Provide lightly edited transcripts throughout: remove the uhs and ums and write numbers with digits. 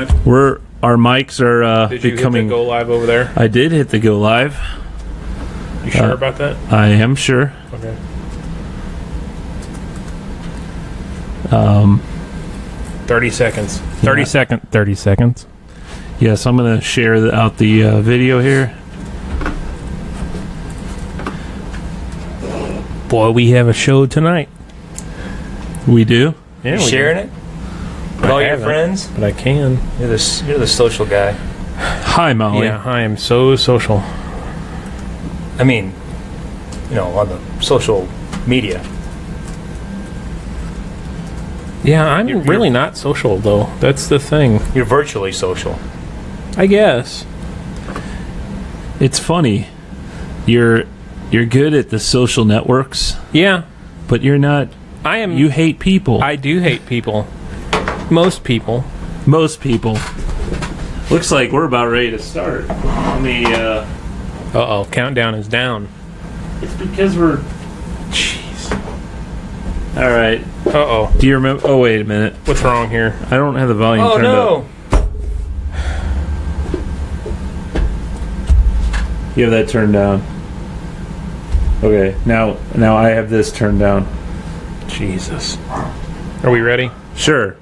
live? Our mics are Did you becoming. hit the go live over there? I did hit the go live. You sure about that? I am sure. Okay. 30 seconds. 30 seconds. Yes, I'm gonna share out the video here. Boy, we have a show tonight. We do. Yeah, You we sharing do. it with all your haven't, friends? But I can. You're the social guy. Hi, Molly. Yeah, I am so social. I mean, on the social media. Yeah, I'm You're- really not social, though. That's the thing. You're virtually social. I guess. It's funny. You're good at the social networks, Yeah, but you're not. I am. You hate people. I do hate people. Most people. Most people. Looks like we're about ready to start. Let me. Uh-oh, countdown is down. It's because we're. Jeez. All right. Uh-oh. Do you remember? Oh, wait a minute. What's wrong here? I don't have the volume Oh turned up. no! You have that turned down. Okay, now I have this turned down. Jesus. Are we ready? Sure.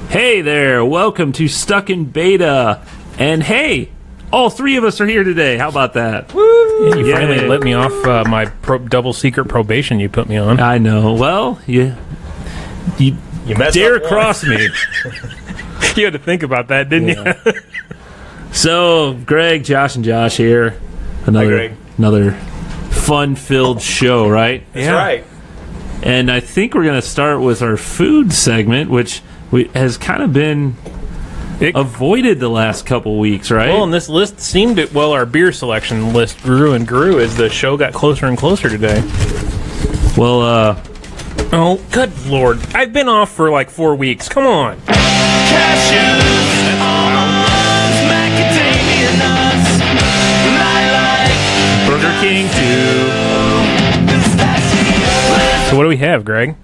Hey there, welcome to Stuck in Beta. And hey, all three of us are here today. How about that? You Yay. finally let me off my double secret probation you put me on. I know. Well, you messed dare up cross me. You had to think about that, didn't you? So, Greg, Josh, and Josh here. Greg. Another fun-filled show, right? That's right. And I think we're going to start with our food segment, which has kind of been avoided the last couple weeks, right? Well, and this list seemed to, our beer selection list grew and grew as the show got closer and closer today. Well, Oh, good lord. I've been off for like 4 weeks. Come on. Burger King too. So what do we have, Greg?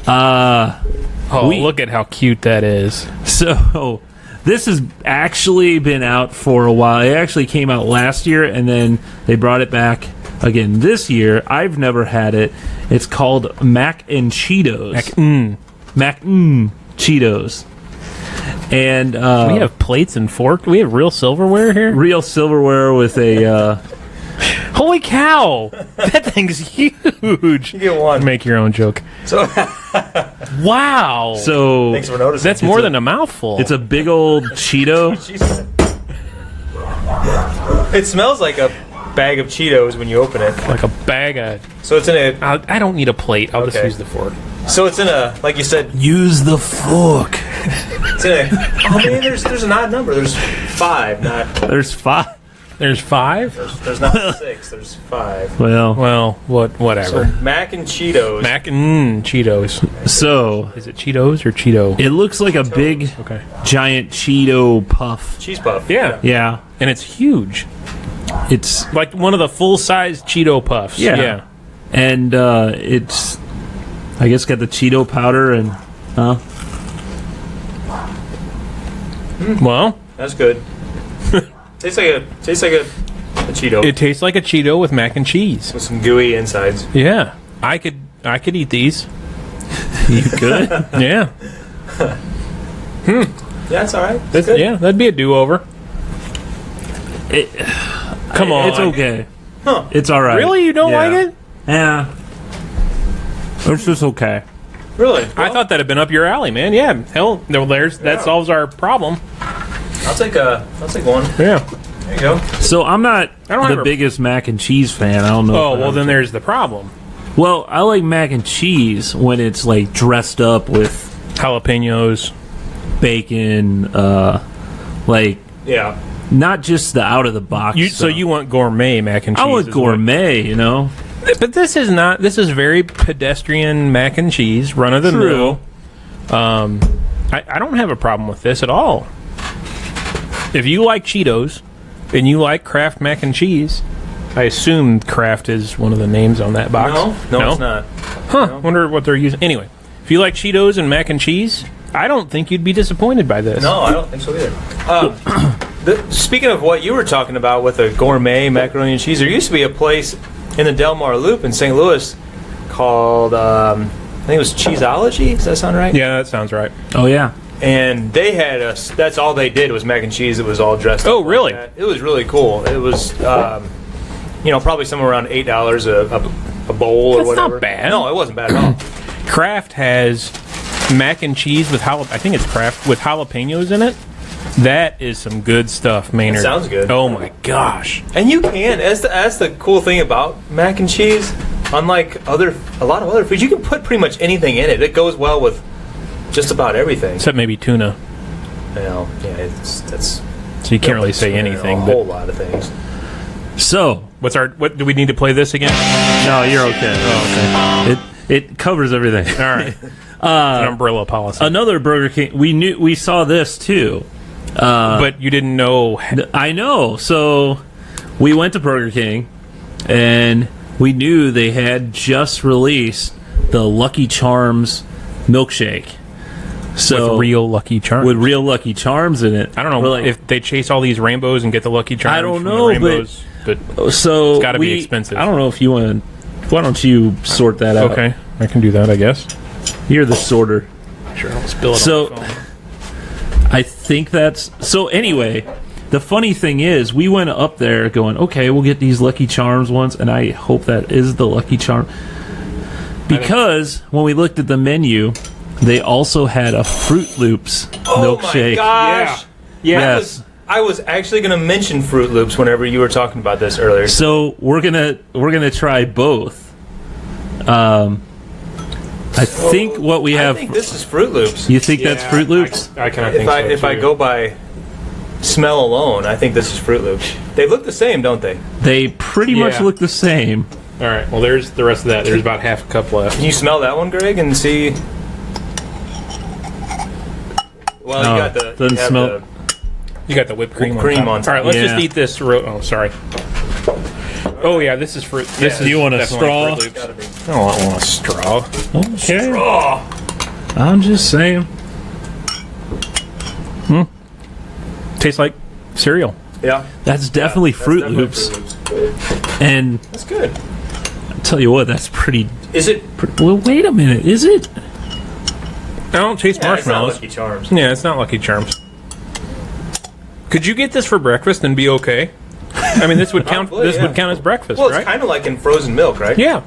Oh, look at how cute that is. So this has actually been out for a while. It actually came out last year, and then they brought it back again this year. I've never had it. It's called Mac and Cheetos. Mac Cheetos. And We have plates and forks. We have real silverware here. real silverware with a Holy cow! That thing's huge. You get one. Make your own joke. So Wow. so thanks for noticing. That's more than a mouthful. it's a big old Cheeto. Jesus. It smells like a bag of Cheetos when you open it. like a bag of. So it's in a. I don't need a plate. I'll just Okay. use the fork. So it's in a. Like you said, Use the fork. it's in a. Oh man, there's an odd number. There's 5, not. There's 5. There's 5. There's not 6. There's 5. Well, Well, whatever. So Mac and Cheetos. Mac and Cheetos. so Is it Cheetos or Cheeto? it looks like a big, Okay. giant Cheeto puff. Cheese puff. Yeah. Yeah, And it's huge. it's Like one of the full-size Cheeto puffs. Yeah. and it's, I guess, got the Cheeto powder and Well, That's good. tastes like a Cheeto it tastes like a Cheeto with mac and cheese. with some gooey insides. Yeah. I could eat these. you good. Yeah. Yeah, it's all right. It's good. Yeah, that'd be a do-over. Come on. It's okay. Huh. It's all right. Really? You don't Yeah. like it? Yeah. It's just okay. Really? I thought that'd been up your alley, man. Yeah. Hell, that solves our problem. I'll take one. Yeah. There you go. So I'm not I don't the have a- biggest mac and cheese fan. I don't know. Oh, if I well, have then to- there's the problem. Well, I like mac and cheese when it's like dressed up with Jalapenos. bacon, like Yeah. not just the out of the box. So stuff. you want gourmet mac and cheese? I want is what- gourmet, you know. But this is not. This is very pedestrian mac and cheese, run of the mill. I don't have a problem with this at all. If you like Cheetos and you like Kraft mac and cheese, I assume Kraft is one of the names on that box. No, it's not. Huh? No. Wonder what they're using. Anyway, if you like Cheetos and mac and cheese, I don't think you'd be disappointed by this. No, I don't think so either. Speaking of what you were talking about with a gourmet macaroni and cheese, there used to be a place in the Del Mar Loop in St. Louis called, I think it was Cheeseology. Does that sound right? Yeah, that sounds right. Oh, yeah. And they had that's all they did was mac and cheese. It was all dressed up. Oh, really? Like that. It was really cool. It was, probably somewhere around $8 a bowl or That's whatever. not bad. No, it wasn't bad at all. Kraft has mac and cheese with I think it's Kraft with jalapenos in it. That is some good stuff, Maynard. It sounds good. Oh my gosh! And you can. That's the cool thing about mac and cheese. Unlike a lot of other foods, you can put pretty much anything in it. It goes well with just about everything. Except maybe tuna. That's So you can't really say anything. A whole lot of things. So, what do we need to play this again? no, you're okay. Oh, okay. It covers everything. All right. An umbrella policy. Another Burger King. We saw this too. But you didn't know. I know. So we went to Burger King, and we knew they had just released the Lucky Charms milkshake. So with real Lucky Charms. With real Lucky Charms in it. I don't know if they chase all these rainbows and get the Lucky Charms. I don't from know, the rainbows, but so it's got to be expensive. I don't know if you want to. Why don't you sort that out? Okay, I can do that, I guess. You're the sorter. Sure, I'll spill it So, on the phone. I think that's... So, anyway, the funny thing is, we went up there going, okay, we'll get these Lucky Charms ones, and I hope that is the Lucky Charm. Because when we looked at the menu, they also had a Fruit Loops milkshake. Oh my gosh! Yeah. Yes. I was actually going to mention Fruit Loops whenever you were talking about this earlier. So we're gonna try both. I think what we have. I think this is Fruit Loops. You think that's Fruit Loops? I kind of think so, If I too. go by smell alone, I think this is Fruit Loops. They look the same, don't they? They pretty much Yeah. look the same. All right, well, there's the rest of that. There's about half a cup left. Can you smell that one, Greg, and see? Well, No, you got the doesn't you have smell- the- You got the whipped cream, Whipped cream on on top. top. All right, let's Yeah. just eat this. Oh, sorry. Oh, yeah, this is fruit. This Yeah. is Do you want a definitely straw? Fruit Loops. gotta be. I don't want a straw. Okay. Oh, I'm just saying. Tastes like cereal. yeah. That's definitely That's Fruit definitely Loops. Fruit Loops. And That's good. I tell you what, that's pretty. Is it? Well, wait a minute. Is it? I don't taste Yeah, it's not marshmallows. Lucky Charms. Yeah, it's not Lucky Charms. Could you get this for breakfast and be okay? I mean, this would count. Probably, This yeah. would count as breakfast, Well, it's right? kind of like in frozen milk, right? Yeah.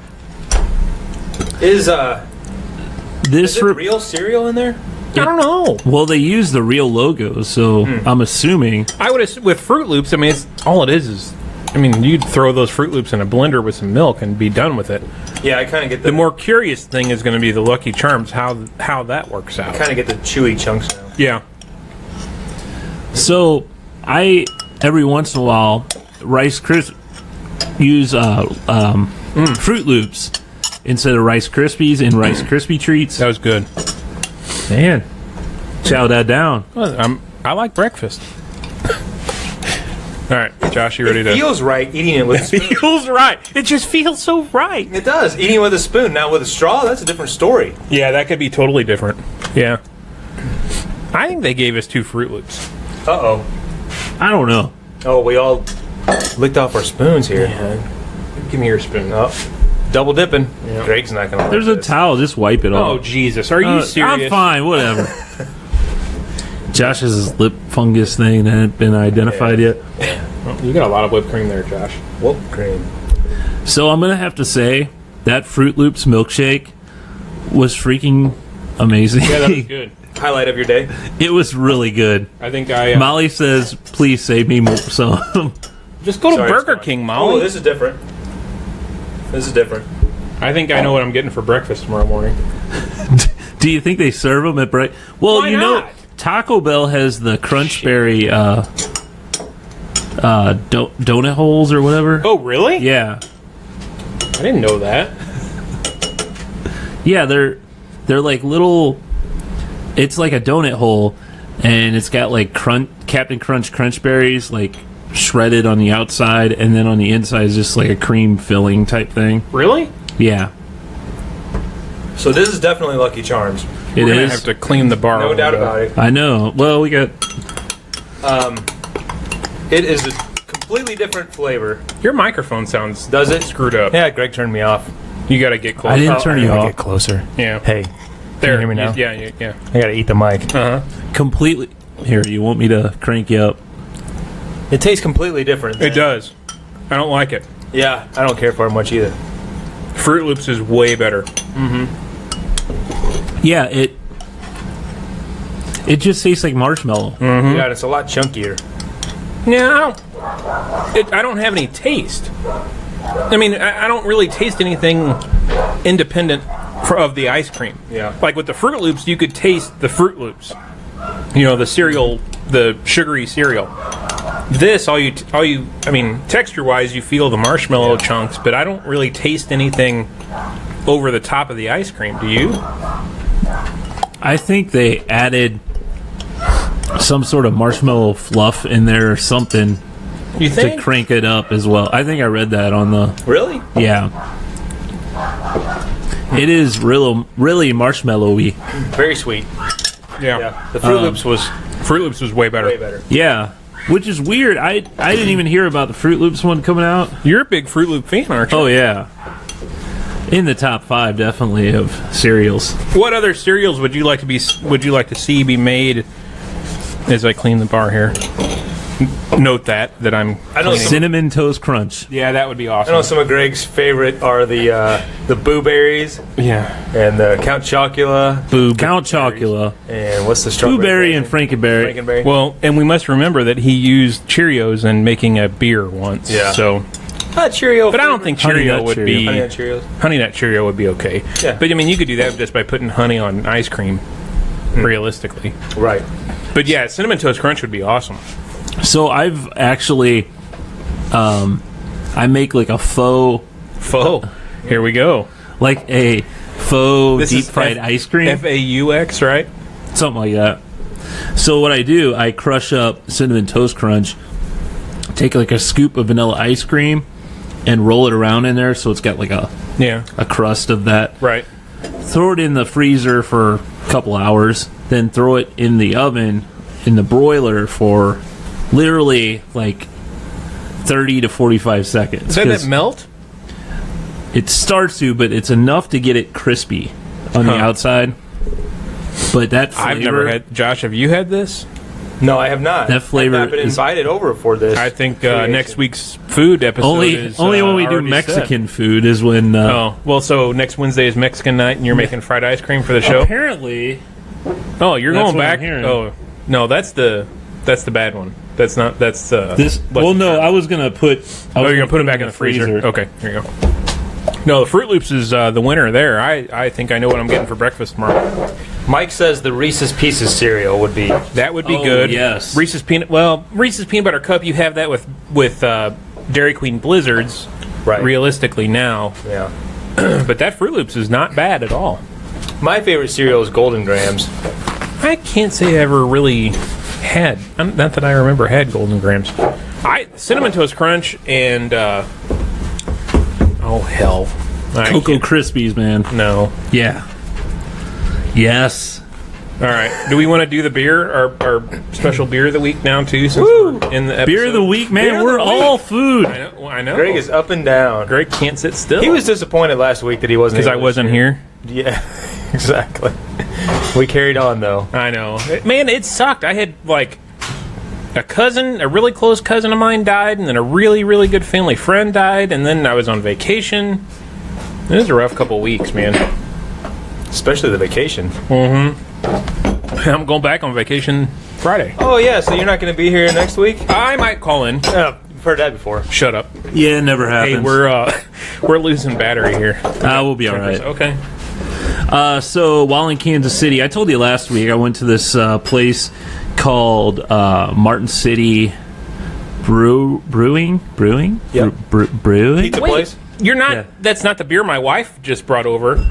Is This it real cereal in there? I don't know. Well, they use the real logo, so I'm assuming. I would with Fruit Loops. I mean, it's all it is. I mean, you'd throw those Fruit Loops in a blender with some milk and be done with it. Yeah, I kind of get The more curious thing is going to be the Lucky Charms. How that works out. kind of get the chewy chunks now. Yeah. So I every once in a while use Fruit Loops instead of Rice Krispies in Rice Krispie treats. That was good. Man, chow that down. Well, I like breakfast. All right, Josh, you ready It to? feels right eating it with a spoon. Feels right. It just feels so right. It does. Eating with a spoon. Now with a straw, that's a different story. Yeah, that could be totally different. Yeah. I think they gave us 2 Fruit Loops. Uh-oh. I don't know. Oh, we all licked off our spoons here. Give me your spoon. Oh, double dipping. Yeah. Greg's not going to There's a towel. Just wipe it Oh, off. Jesus. Are you serious? I'm fine. Whatever. Josh's lip fungus thing that hadn't been identified yet. Well, you got a lot of whipped cream there, Josh. Whoop, cream. So I'm gonna have to say that Fruit Loops milkshake was freaking amazing. Yeah, that was good. Highlight of your day. It was really good. I think I... Molly says, "Please save me more some." just go to Sorry, Burger it's fine. King, Molly. Oh, this is different. This is different. I think I know what I'm getting for breakfast tomorrow morning. Do you think they serve them at break? Well, Why you know, not? Taco Bell has the Crunchberry donut holes or whatever. Oh, really? Yeah, I didn't know that. yeah. They're like little It's like a donut hole, and it's got like Captain Crunch Crunch Berries like shredded on the outside, and then on the inside is just like a cream filling type thing. Really? Yeah, So this is definitely Lucky Charms. it We're gonna is. have to clean the bar. No doubt about it. I know. Well, we got It is a completely different flavor. Your microphone sounds Does it? screwed up. Yeah, Greg turned me off. You got to get close. I didn't turn you off. Get closer. Yeah. Hey, There. you hear me now? Yeah. I gotta eat the mic. Uh huh. completely. Here, you want me to crank you up? It tastes completely different. It does. I don't like it. Yeah, I don't care for it much either. Fruit Loops is way better. Yeah, it just tastes like marshmallow. Yeah, and it's a lot chunkier. Yeah, I don't have any taste. I mean, I don't really taste anything independent of the ice cream. Yeah. Like with the Fruit Loops, you could taste the Fruit Loops. You know, the cereal, the sugary cereal. This, I mean, texture-wise, you feel the marshmallow chunks, but I don't really taste anything over the top of the ice cream. Do you? I think they added some sort of marshmallow fluff in there or something You to think? crank it up as well. I think I read that on the Really? yeah. It is really marshmallowy. Very sweet. Yeah. Yeah. The Fruit Loops was Fruit Loops was way better. way better. Yeah, which is weird. I didn't even hear about the Fruit Loops one coming out. You're a big Fruit Loop fan, aren't you? Oh yeah, in the top 5 definitely of cereals. What other cereals would you like to see be made? As I clean the bar here, note that I'm. I know cleaning. Cinnamon Toast Crunch. Yeah, that would be I awesome. know some of Greg's favorite are the Boo Berries Yeah. and the Count Chocula Count Chocula, and what's the strawberry? Blueberry, and Frankenberry. Frankenberry. Well, and we must remember that he used Cheerios in making a beer once. Yeah. So, Cheerio. but I don't think Honey Cheerio Nut would Cheerio. be Honey Nut Cheerios. Honey Nut Cheerio would be okay. Yeah. But I mean, you could do that just by putting honey on ice cream. Realistically. Right. But yeah, Cinnamon Toast Crunch would be awesome. So I've actually, I make like a faux, Here we go. like a faux This deep is fried ice cream, FAUX, right? something like that. So what I do, I crush up Cinnamon Toast Crunch, take like a scoop of vanilla ice cream, and roll it around in there so it's got like a Yeah. crust of that. Right. Throw it in the freezer for a couple hours, then throw it in the oven, in the broiler for literally like 30 to 45 seconds. Does that 'Cause melt? it starts to, but it's enough to get it crispy on the Huh. outside. But that flavor, I've never had. Josh, have you had this? No, I have not. That flavor I've not been is- invited over for this. I think creation. next week's food episode only is when we do already Mexican food is when set. Oh, well, so next Wednesday is Mexican night, and you're making fried ice cream for the show. apparently Oh, you're That's going what I'm back. hearing. Oh, no, that's the bad one. That's not. That's this. Lucky Well, no, Charms. I was gonna put. Oh, you're gonna put them back in the freezer. Okay, here you go. No, the Fruit Loops is the winner there. I think I know what I'm getting for breakfast tomorrow. Mike says the Reese's Pieces cereal would be. That would be Oh, good. yes. Reese's peanut. Well, Reese's peanut butter cup. You have that with Dairy Queen Blizzards. Right. Realistically now, Yeah. but that Fruit Loops is not bad at all. My favorite cereal is Golden Grahams. I can't say I ever really had. Not that I remember had Golden Grahams. Cinnamon Toast Crunch and oh hell, I Cocoa can't- Krispies, man. No. Yeah. Yes. All right. Do we want to do the beer, our special beer of the week now too? Since we're in the episode? Beer of the week, man. Beer of We're the all food. I know. I know. Greg is up and down. Greg can't sit still. He was disappointed last week that he wasn't because I able to wasn't share. here. Yeah, exactly. We carried on though. I know. Man, it sucked. I had like a really close cousin of mine died, and then a really, really good family friend died, and then I was on vacation. It was a rough couple weeks, man. Especially the vacation. I'm going back on vacation Friday. Oh yeah, so you're not going to be here next week? I might call in. You've heard that before. Shut up. Yeah, it never happens. Hey, we're losing battery here. we'll be all right. Okay. So while in Kansas City, I told you last week I went to this place called Martin City Brewing. Yep. Brewing. Pizza place? You're not. Yeah. That's not the beer my wife just brought over.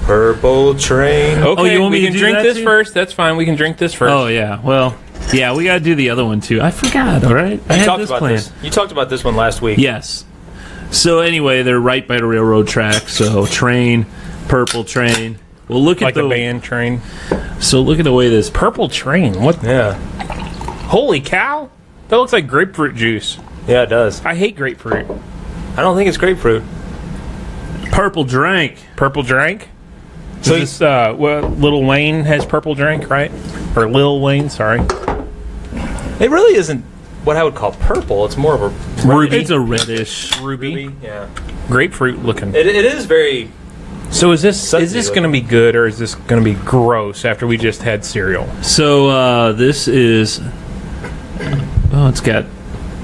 Purple Train. Okay, you want me we to can do drink that this too? first. That's fine. We can drink this first. Oh yeah. Well, yeah, we gotta do the other one too. I forgot. All right, I You had talked this about planned. this. You talked about this one last week. Yes. So anyway, they're right by the railroad track. So train, Purple Train. Well, look Like at a the band train. So look at the way this Purple Train. What? Yeah. Holy cow! That looks like grapefruit juice. Yeah, it does. I hate grapefruit. I don't think it's grapefruit. purple drink. Purple drink. So So this, Lil Wayne has purple drink, right? Or Lil Wayne, sorry. it really isn't what I would call purple. It's more of a Ruby. It's a reddish. Ruby. Yeah. Grapefruit looking. It is very. So is this Sudsy going to be good or is this going to be gross after we just had cereal? So this is. Oh, it's got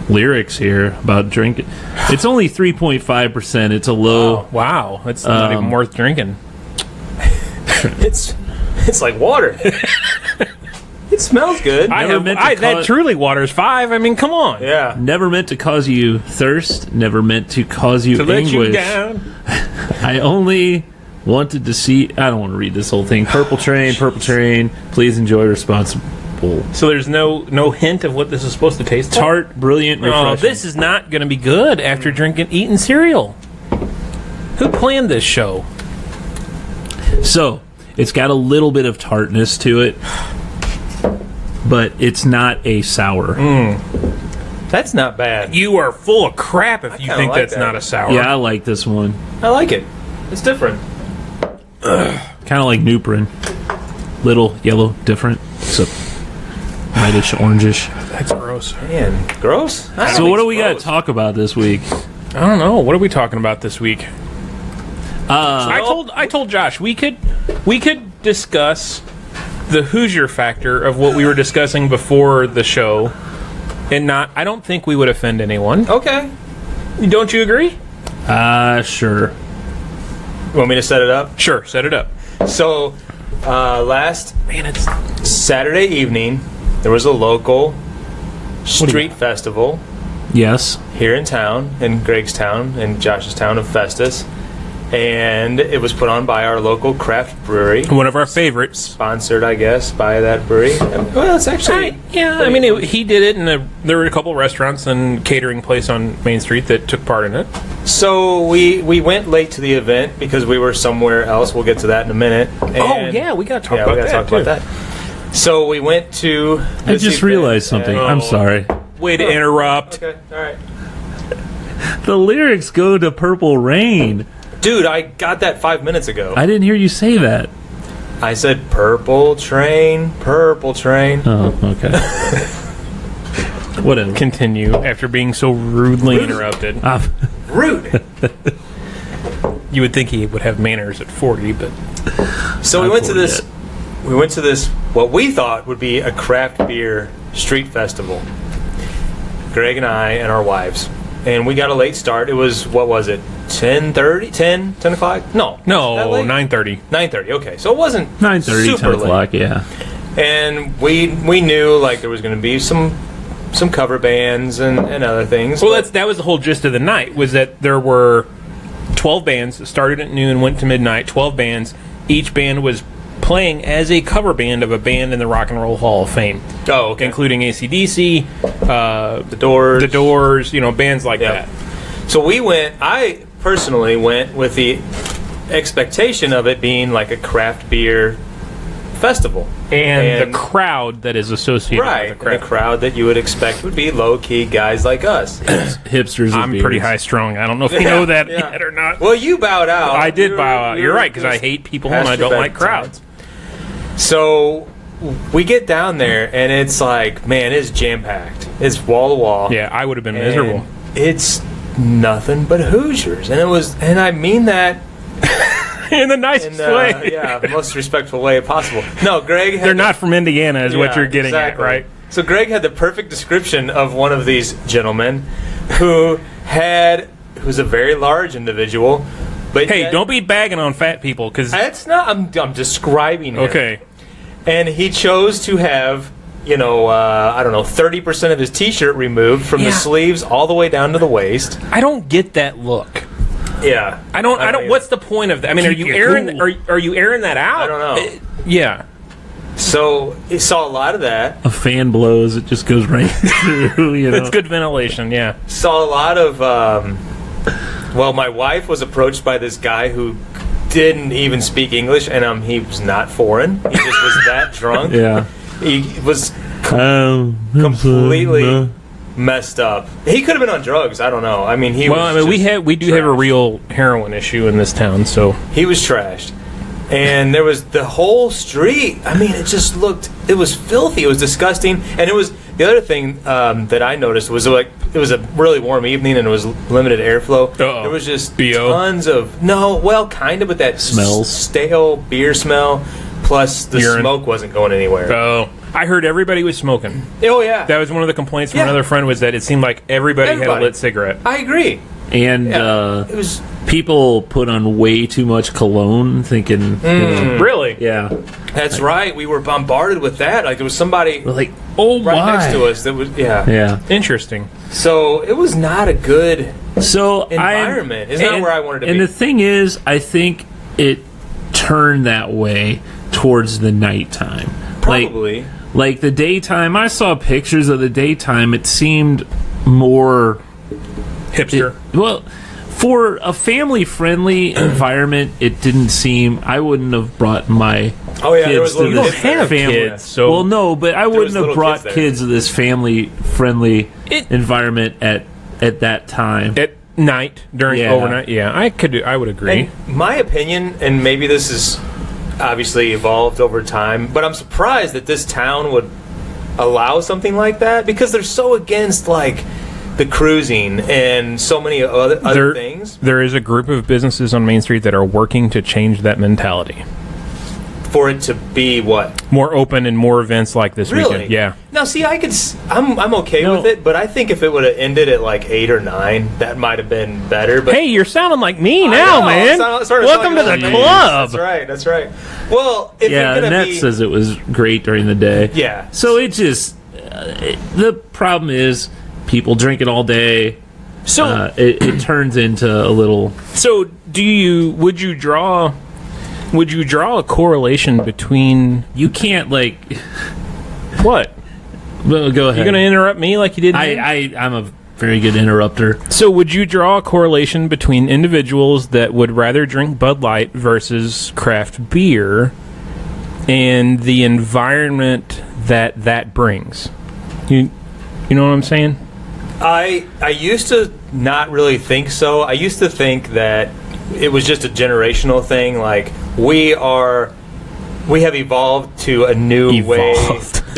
lyrics here about drinking. It's only 3.5%. It's a low. Oh, wow. That's not even worth drinking. It's like water. It smells good. Never meant to that cause- Truly Water's 5. I mean, come on. yeah. Never meant to cause you thirst. Never meant to cause you To let you anguish. down. I only wanted to see. I don't want to read this whole thing. Purple Train, Purple Train. Please enjoy responsible. So there's no hint of what this is supposed to taste like? Tart, brilliant, refreshing. Oh, this is not going to be good after eating cereal. Who planned this show? So it's got a little bit of tartness to it, but it's not a sour. That's not bad. You are full of crap if you kinda think like that's that. not a sour. Yeah, I like this one. I like it. It's different. Kind of like Nuprin. Little yellow, different. So whitish, orangish. That's gross. Man, gross. I don't So think what do it's we got to gross. talk about this week? I don't know. What are we talking about this week? I told Josh we could discuss the Hoosier factor of what we were discussing before the show, and I don't think we would offend anyone. Okay. Don't you agree? Sure. You want me to set it up? Sure, set it up. So, last Man, it's Saturday evening, there was a local street festival Yes. here in town, in Greg's town, in Josh's town of Festus. And it was put on by our local craft brewery. one of our favorites. Sponsored, I guess, by that brewery. Well, it's actually... I mean, he did it, and there were a couple restaurants and catering place on Main Street that took part in it. So we went late to the event because we were somewhere else. We'll get to that in a minute. And we got to talk yeah, about we gotta that. talk about too. that. So we went to. I this just event, realized something. and- I'm sorry. Way to interrupt. Okay, all right. The lyrics go to Purple Rain. Dude, I got that 5 minutes ago. I didn't hear you say that. I said purple train, purple train. Oh, okay. Whatever. Continue after being so rudely interrupted. Rude. You would think he would have manners at 40, but So we Not went to for this. yet. We went to this. What we thought would be a craft beer street festival. Greg and I and our wives, and we got a late start. It was, what was it? 10:30, 10 o'clock? No, no, that late? 9:30. 9:30. Okay, so it wasn't 9:30, super 10 late. o'clock, yeah. And we knew like there was going to be some cover bands and other things. Well, but- that was the whole gist of the night, was that there were 12 bands that started at noon, went to midnight, 12 bands. Each band was playing as a cover band of a band in the Rock and Roll Hall of Fame, oh, okay. including AC/DC, the Doors. The Doors, bands like Yeah. that. So I personally went with the expectation of it being like a craft beer festival. And the crowd that is associated Right, with the and the crowd that you would expect would be low-key guys like us. Hipsters of I'm beers. pretty high strung. I don't know if you know that yet or not. Well, you bowed out. I did bow out. You're right, because I hate people and I don't like crowds. So we get down there, and it's like, man, it's jam-packed. It's wall-to-wall. Yeah, I would have been and miserable. It's nothing but Hoosiers. And I mean that In the nicest in way. the most respectful way possible. No, Greg had They're not from Indiana, is what Yeah, you're getting exactly. at, right? So Greg had the perfect description of one of these gentlemen who was a very large individual. But Hey, yet- don't be bagging on fat people, because That's not. I'm describing him. okay, And he chose to have, I don't know, 30% of his T-shirt removed from Yeah. the sleeves all the way down to the waist. I don't get that look. Yeah. I don't. What's the point of that? I mean, are Keep you it airing? cool. Are you airing that out? I don't know. Yeah. So he saw a lot of that. A fan blows, it just goes right through. You know, It's good ventilation. Yeah. Saw a lot of. Well, my wife was approached by this guy who didn't even speak English, and he was not foreign. He just was that drunk. Yeah. He was completely messed up. He could have been on drugs. I don't know. I mean, we do have a real heroin issue in this town. So he was trashed. And there was the whole street. I mean, it just looked. It was filthy. It was disgusting. And it was the other thing that I noticed was like it was a really warm evening and it was limited airflow. Uh-oh. There was just BO? tons of kind of, but that Smells. stale beer smell. Plus the Urine. smoke wasn't going anywhere. oh, I heard everybody was smoking. Oh yeah, That was one of the complaints from Yeah. another friend was that it seemed like everybody had a Everybody. lit cigarette. I agree. And Yeah, it was. people put on way too much cologne, thinking, Really? yeah, That's right. We were bombarded with that. Like there was somebody we're like, oh right my, next to us that was yeah. Interesting. So it was not a good So environment. It's not where I wanted to and be. the thing is, I think it turned that way towards the nighttime. Probably. Like the daytime, I saw pictures of the daytime. It seemed more Hipster. for a family-friendly environment. It didn't seem. I wouldn't have brought my Oh yeah, there was kids to little this kids there. have family. kids, so well, no, but I wouldn't have little brought kids there. kids to this family-friendly It- environment at that time. at night during Yeah. overnight. Yeah, I would agree. And my opinion, and maybe this is obviously evolved over time, but I'm surprised that this town would allow something like that because they're so against like the cruising and so many other things. There is a group of businesses on Main Street that are working to change that mentality. For it to be what? More open and more events like this Really? weekend. Yeah. Now, see, I'm okay No. with it, but I think if it would have ended at like 8 or 9, that might have been better. But Hey, you're sounding like me I now, know, man. started Welcome to sounding the like club. That's right. That's right. Well, if Yeah, you're gonna Annette be, says it was great during the day. yeah. So it just the problem is people drink it all day. So, It turns into a little. so would you draw a correlation between You can't like. what? Well, go ahead. You're going to interrupt me like you did me? I'm a very good interrupter. So would you draw a correlation between individuals that would rather drink Bud Light versus craft beer and the environment that brings? You know what I'm saying? I used to not really think so. I used to think that it was just a generational thing. Like we have evolved to a new way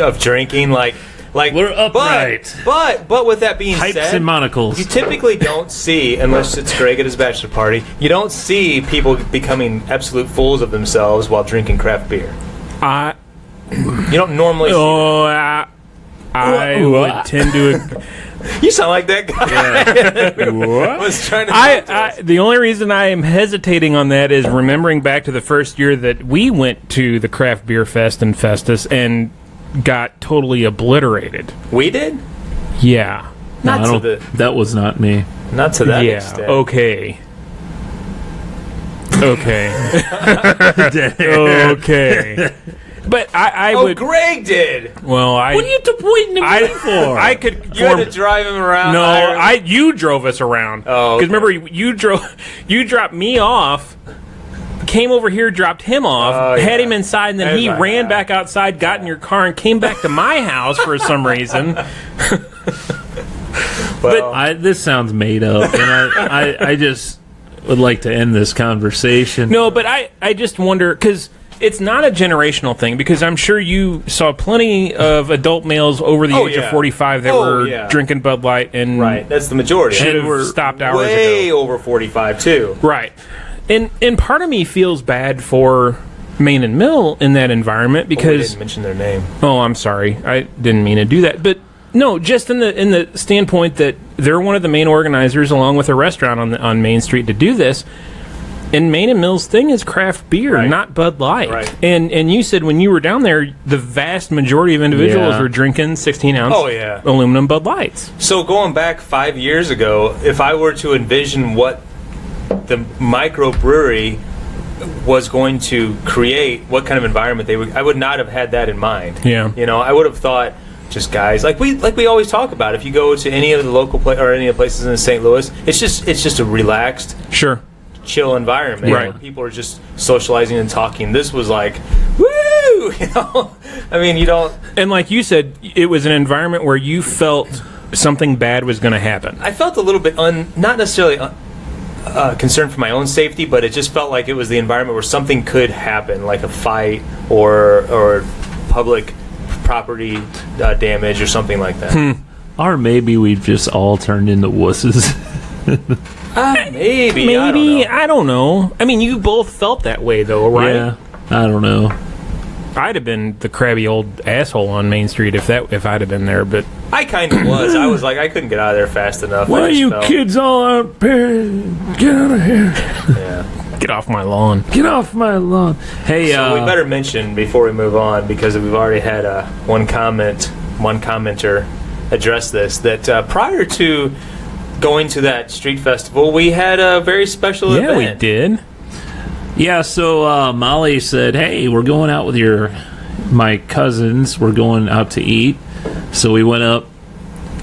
of drinking. Like We're upright. But with that being Pipes said, and monocles. you typically don't see, unless it's Greg at his bachelor party, you don't see people becoming absolute fools of themselves while drinking craft beer. You don't normally. I would tend to. You sound like that guy. What? was trying to. talk to us. The only reason I am hesitating on that is remembering back to the first year that we went to the Craft Beer Fest in Festus and got totally obliterated. We did. Yeah. Not I to don't- the. That was not me. Not to that Yeah. extent. Okay. Okay. Okay. But I Oh, would. Greg did. Well, What are you pointing at me for? I could. You had to drive him around. No, you drove us around. Oh, because okay. remember you dropped me off, came over here, dropped him off, Oh, had yeah. him inside, and then That's he right, ran yeah. back outside, got in your car, and came back to my house for some reason. Well, This sounds made up, and I just would like to end this conversation. No, but I just wonder because. It's not a generational thing because I'm sure you saw plenty of adult males over the Oh, age yeah. of 45 that Oh, were yeah. drinking Bud Light and right. That's the majority. should And we're have stopped hours Way ago. over 45 too. Right. And part of me feels bad for Main and Mill in that environment We because didn't mention their name. oh, I'm sorry. I didn't mean to do that. But no, just in the standpoint that they're one of the main organizers along with a restaurant on Main Street to do this. And Main and Mill's thing is craft beer, Right. not Bud Light. Right. And you said when you were down there, the vast majority of individuals Yeah. were drinking 16-ounce Oh, yeah. aluminum Bud Lights. So going back 5 years ago, if I were to envision what the microbrewery was going to create what kind of environment they would. I would not have had that in mind. Yeah. You know, I would have thought just guys like we always talk about. If you go to any of the local or any of the places in St. Louis, it's just a relaxed, Sure. chill environment. Right. Where people are just socializing and talking. This was like, woo! You know, I mean, you don't. And like you said, it was an environment where you felt something bad was going to happen. I felt a little bit not necessarily concerned for my own safety, but it just felt like it was the environment where something could happen, like a fight or public property damage or something like that. Or maybe we've just all turned into wusses. Maybe I don't know. I mean, you both felt that way, though, right? Yeah, I don't know. I'd have been the crabby old asshole on Main Street if I'd have been there, but I kind of was. I was like, I couldn't get out of there fast enough. Why I are just you felt- kids all out there? Get out of here. Yeah. get off my lawn. Get off my lawn. Hey, So we better mention before we move on, because we've already had one commenter address this, that prior to going to that street festival, we had a very special Yeah, event. we did. yeah, so Molly said, hey, we're going out with my cousins. We're going out to eat. So we went up,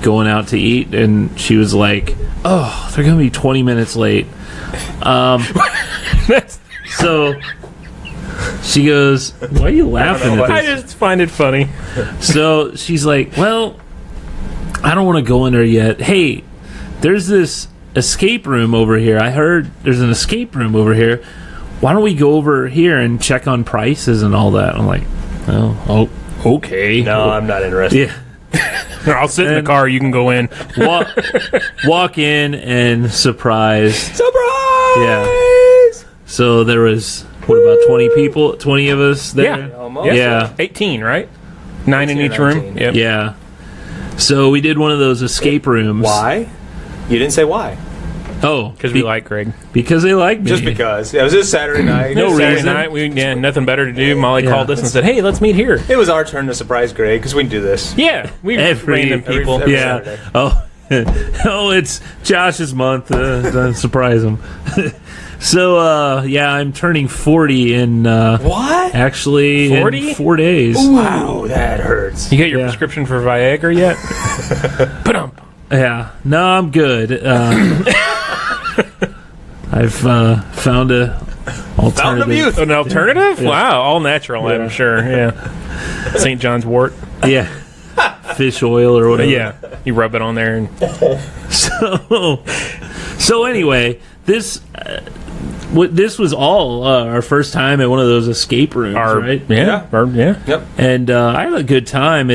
going out to eat, and she was like, oh, they're going to be 20 minutes late. So she goes, why are you laughing at I this? just find it funny. So she's like, well, I don't want to go in there yet. Hey, there's this escape room over here. I heard there's an escape room over here. Why don't we go over here and check on prices and all that? I'm like, oh, okay. No, I'm not interested. Yeah. I'll sit in the car. You can go in. Walk in and surprise. Surprise! Yeah. So there was, about 20 people? 20 of us there? Yeah. Almost. Yeah. 18, right? 9 in 18 each or room. 19. Yep. Yeah. So we did one of those escape rooms. Why? You didn't say why. Oh, Because we like Greg. because they like me. Just because. Yeah, it was just Saturday night. No Saturday reason. night, we had nothing better to do. Molly Yeah. called us and said, "Hey, let's meet here." It was our turn to surprise Greg, because we do this. Yeah, we random people. every Yeah. Saturday. Oh, oh, it's Josh's month. Don't surprise him. So, yeah, I'm turning 40 in What? actually 40? in 4 days. Wow, that hurts. You got your Yeah. prescription for Viagra yet? Ba-dum. Yeah, no, I'm good. I've found a alternative. Fountain of youth. An alternative? Yeah. Wow, all natural, Yeah. I'm sure. Yeah. St. John's wort. Yeah, fish oil or whatever. Yeah. You rub it on there and So anyway, this was all our first time at one of those escape rooms, right? Yeah. Yep. And I had a good time.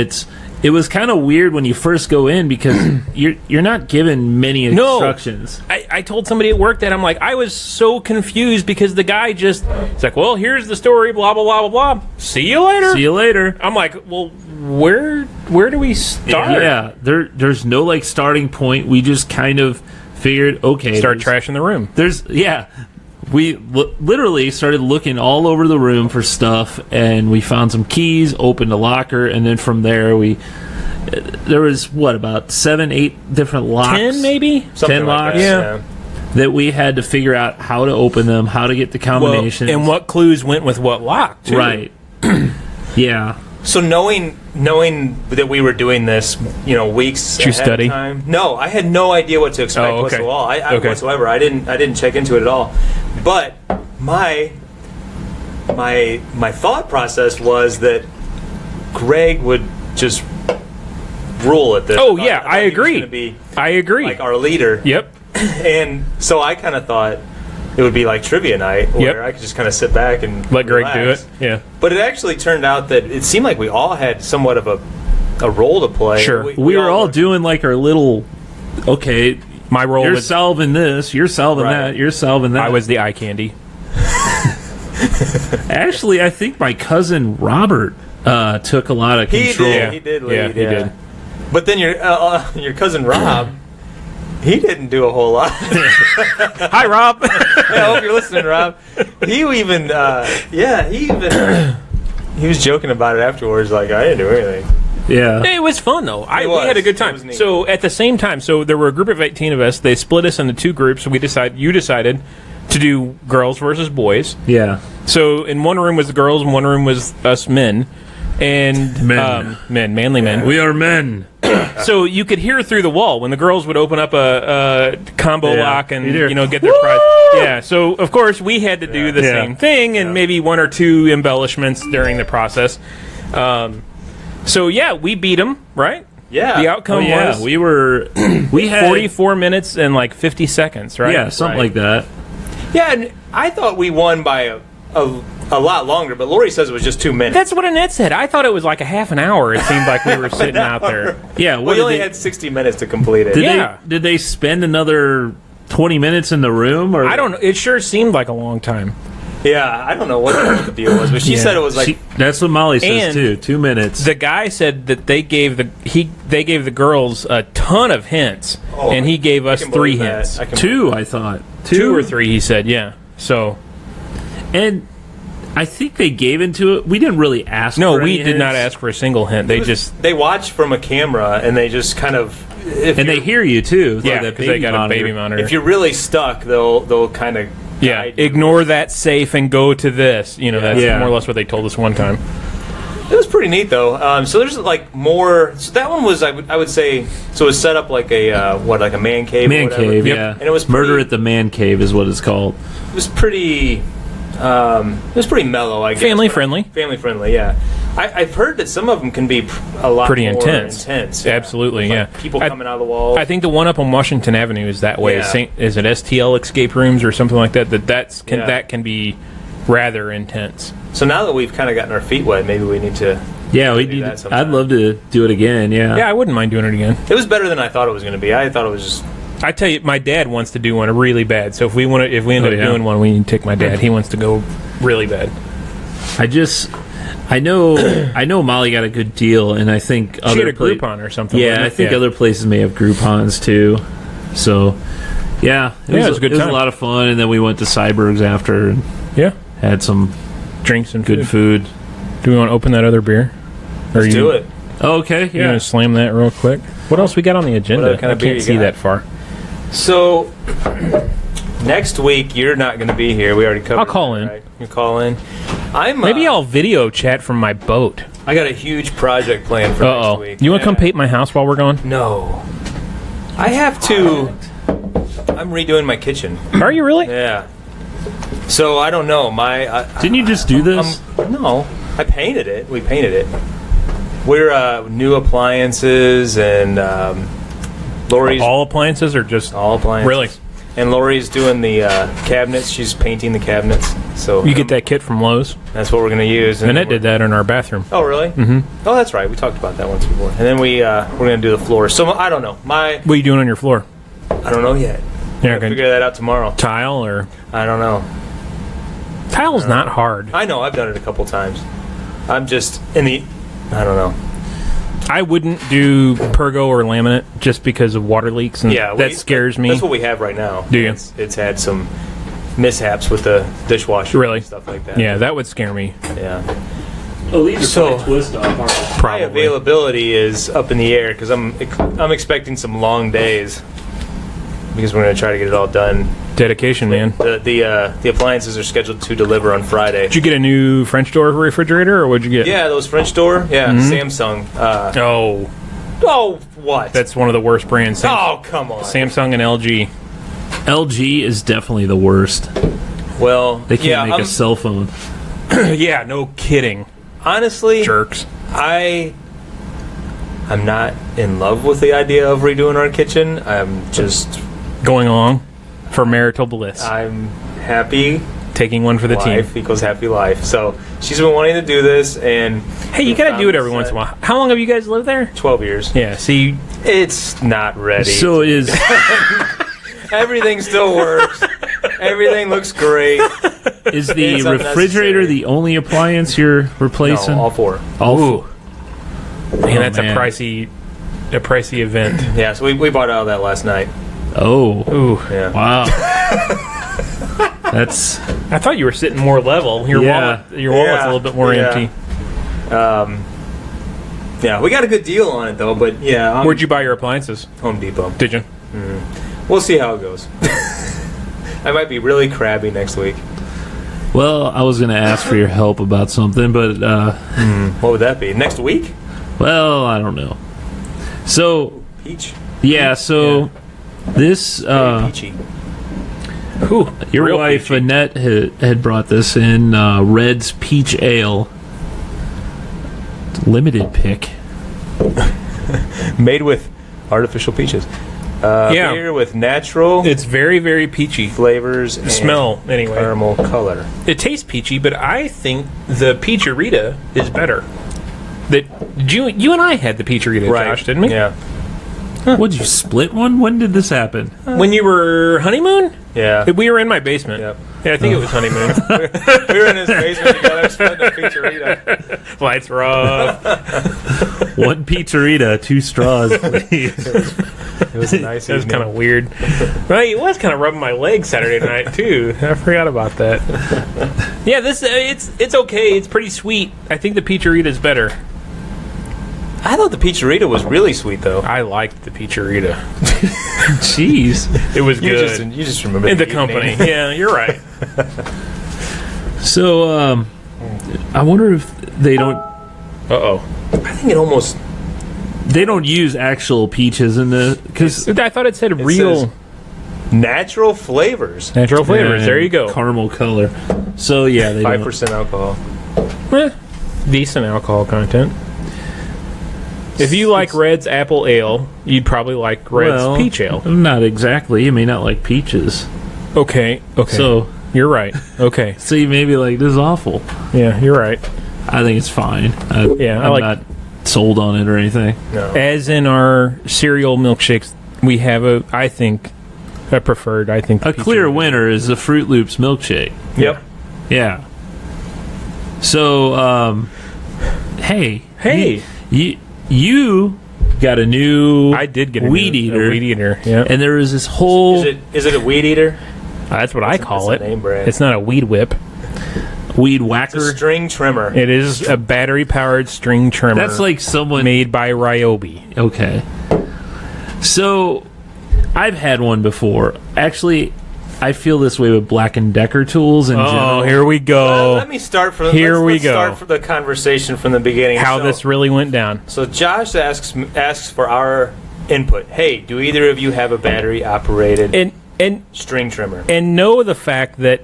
It was kind of weird when you first go in because you're not given many instructions. I told somebody at work that I'm like, I was so confused because the guy it's like, well, here's the story, blah, blah, blah, blah, blah. See you later. See you later. I'm like, well, where do we start? Yeah, there's no like starting point. We just kind of figured, okay, Start trashing the room. We literally started looking all over the room for stuff, and we found some keys, opened a locker, and then from there there was about 7, 8 different locks. 10 maybe? Something 10 like locks. that, Yeah. That we had to figure out how to open them, how to get the Well, combination. and what clues went with what lock, too. Right. Yeah. So knowing that we were doing this, weeks Did you ahead study? of time. No, I had no idea what to expect Oh, okay. whatsoever. I didn't check into it at all. But my thought process was that Greg would just rule at this. Oh, I yeah, thought I he was agree. gonna be I agree. like our leader. Yep. And so I kind of thought it would be like trivia night where Yep. I could just kind of sit back and Let Greg relax. do it. Yeah. But it actually turned out that it seemed like we all had somewhat of a role to play. Sure. We were all doing like our little, okay, My role you're was solving this, you're solving Right. that, you're solving that. I was the eye candy. Actually, I think my cousin Robert took a lot of He control. did. He did lead. Yeah, he did. But then your cousin Rob, he didn't do a whole lot. Hi, Rob. I hope you're listening, Rob. He was joking about it afterwards. Like I didn't do anything. Yeah. It was fun though. We was. had a good It time. was neat. So at the same time, so there were a group of 18 of us. They split us into two groups. So you decided to do girls versus boys. Yeah. So in one room was the girls, and one room was us men. And manly men. We are men. So you could hear through the wall when the girls would open up a combo Yeah. lock and You'd hear, get their prize. Yeah. So of course we had to do the Yeah. same thing and maybe one or two embellishments during the process. So yeah, we beat them, right? Yeah. The outcome was we had 44 minutes and like 50 seconds, right? Yeah, something Right. like that. Yeah, and I thought we won by a lot longer, but Lori says it was just 2 minutes. That's what Annette said. I thought it was like a half an hour. It seemed like we were sitting out there. Yeah, we what only did they, had 60 minutes to complete it. did Yeah. did they spend another 20 minutes in the room or I don't know. It sure seemed like a long time. Yeah, I don't know what the deal was, but she Yeah. said it was like that's what Molly says And too. 2 minutes. The guy said that they gave the girls a ton of hints, Oh, and he gave I us can 3 believe that. hints. I can two, I thought. Two or three, he said. Yeah. So And I think they gave into it. We didn't really ask. no, for we any did not hints. ask for a single hint. They just they watch from a camera and they just kind of And they hear you too. yeah, that because they got a baby monitor. if you're really stuck, they'll kind of yeah, ignore that safe and go to this. That's Yeah. more or less what they told us one time. It was pretty neat though. So there's like more. So that one was I would say so. It was set up like a like a man cave. or Man whatever. cave, Yep. yeah. And it was Murder pretty- at the Man Cave is what it's called. It was pretty. It was pretty mellow, I guess. Family friendly. Family friendly, yeah. I've heard that some of them can be a lot Pretty more intense. yeah. Absolutely, Like yeah. people I- coming out of the walls. I think the one up on Washington Avenue is that way. Yeah. Is it STL escape rooms or something like that? Yeah. That can be rather intense. so now that we've kind of gotten our feet wet, maybe we need to. Yeah, we do need. that sometime. I'd love to do it again. Yeah. Yeah, I wouldn't mind doing it again. It was better than I thought it was going to be. I thought it was just. I tell you, my dad wants to do one really bad. So if we end Oh, up yeah. doing one, we need to take my dad. He wants to go really bad. I know Molly got a good deal, and I think She other had a Groupon or something. Yeah, wasn't I it? think other places may have Groupons too. So, yeah, Yeah, it was a good It was time. a lot of fun, and then we went to Cyberg's after and Yeah, had some drinks and good food. Do we want to open that other beer? Or Let's do it. Oh, okay, You yeah. want to slam that real quick? What else we got on the agenda? What kind of I beer can't you see got? that far. So next week you're not going to be here. We already covered. I'll call that, in. Right? You call in. Maybe I'll video chat from my boat. I got a huge project planned for next Uh-oh. week. You want to come Yeah. paint my house while we're gone? No. I have to. I'm redoing my kitchen. Are you really? Yeah. So I don't know. Didn't you just do this? No, I painted it. We painted it. We're new appliances and Lori's All appliances or just... all appliances. Really? And Lori's doing the cabinets. She's painting the cabinets. So You get that kit from Lowe's? That's what we're gonna use. And Annette did that in our bathroom. Oh really? Mm-hmm. Oh, that's right. We talked about that once before. And then we're gonna do the floor. So I don't know. What are you doing on your floor? I don't know yet. You're I'll gonna figure that out tomorrow. tile or... I don't know. Tile's not hard. I know. I've done it a couple times. I'm just in the. I don't know. I wouldn't do pergo or laminate just because of water leaks, and Yeah, that scares me. That's what we have right now. Do you? It's had some mishaps with the dishwasher, Really? and stuff like that. Yeah, that would scare me. Yeah. So, So- My Probably. availability is up in the air because I'm expecting some long days because we're going to try to get it all done. Dedication, man. The appliances are scheduled to deliver on Friday. Did you get a new French door refrigerator, or what'd you get? Yeah, those French door. Yeah, Mm-hmm. Samsung. Oh, What? that's one of the worst brands. oh, come on. Samsung and LG. LG is definitely the worst. Well, They can't yeah, make a cell phone. Yeah, no kidding. honestly, Jerks. I'm not in love with the idea of redoing our kitchen. I'm just Going along for marital bliss. I'm happy. Taking one for the Life team. equals happy life. So she's been wanting to do this, and Hey, you gotta do it every once in a while. How long have you guys lived there? 12 years. Yeah, see, It's not ready. So is Everything still works. Everything looks great. is the It's refrigerator unnecessary. the only appliance you're No, replacing? all four. All ooh, man, that's man. a pricey event. Yeah, so we bought out of that last night. Oh, Ooh, Yeah. wow. That's I thought you were sitting more level. Your Yeah. wallet's a little bit more Yeah. empty. Yeah, we got a good deal on it though. But yeah, Where'd you buy your appliances? Home Depot. Did you? We'll see how it goes. I might be really crabby next week. Well, I was going to ask for your help about something, but What would that be? Next week? well, I don't know. So Peach. yeah, so this Peachy. Ooh, your real wife peachy. Annette had brought this in Red's Peach Ale, limited pick. Made with artificial peaches. Yeah. Beer with natural It's very, very peachy. flavors and Smell, anyway. caramel color. It tastes peachy, but I think the Peacharita is better. You and I had the Peacharita, Josh, didn't we? Yeah. Would you split one? When did this happen? When you were honeymoon? Yeah. We were in my basement. Yep. Yeah, I think it was honeymoon. We were in his basement together splitting a Peacharita. Lights were off. One Peacharita, 2 straws, please. It was a nice That was evening. kind of weird. Well, it was kind of rubbing my leg Saturday night too. I forgot about that. Yeah, this it's okay. It's pretty sweet. I think the Peacharita is better. I thought the Peacharita was really sweet though. I liked the Peacharita. Jeez. It was You good. just remember In the evening. company. Yeah, you're right. So, I wonder if they don't Uh-oh. I think it almost use actual peaches in the because I thought it said real says natural flavors. natural flavors. There you go. caramel color. So yeah, they 5% alcohol. Decent alcohol content. If you like Red's Apple Ale, you'd probably like Red's Peach Ale. Not exactly. You may not like peaches. Okay. So You're right. Okay. you may be like, this is awful. Yeah, you're right. I think it's fine. Yeah, I I'm like- not sold on it or anything. No. As in our cereal milkshakes, we have a preferred. I think A clear winner is the Fruit Loops milkshake. Yep. Yeah. So, hey, you got a new I did get a weed new- eater, a weed eater. Yeah, and there was this whole Is it a weed eater? that's what I call That's it. the name brand. It's not a weed whip. weed It's a whacker. string trimmer. It is a battery-powered string trimmer. That's like someone made by Ryobi. Okay. So, I've had one before. Actually, I feel this way with Black & Decker tools in general. Oh, here we go. Let me start from Here let's, we let's go. start for the conversation from the beginning. How So- this really went down. So Josh asks for our input. Hey, do either of you have a battery operated And string trimmer? and know the fact that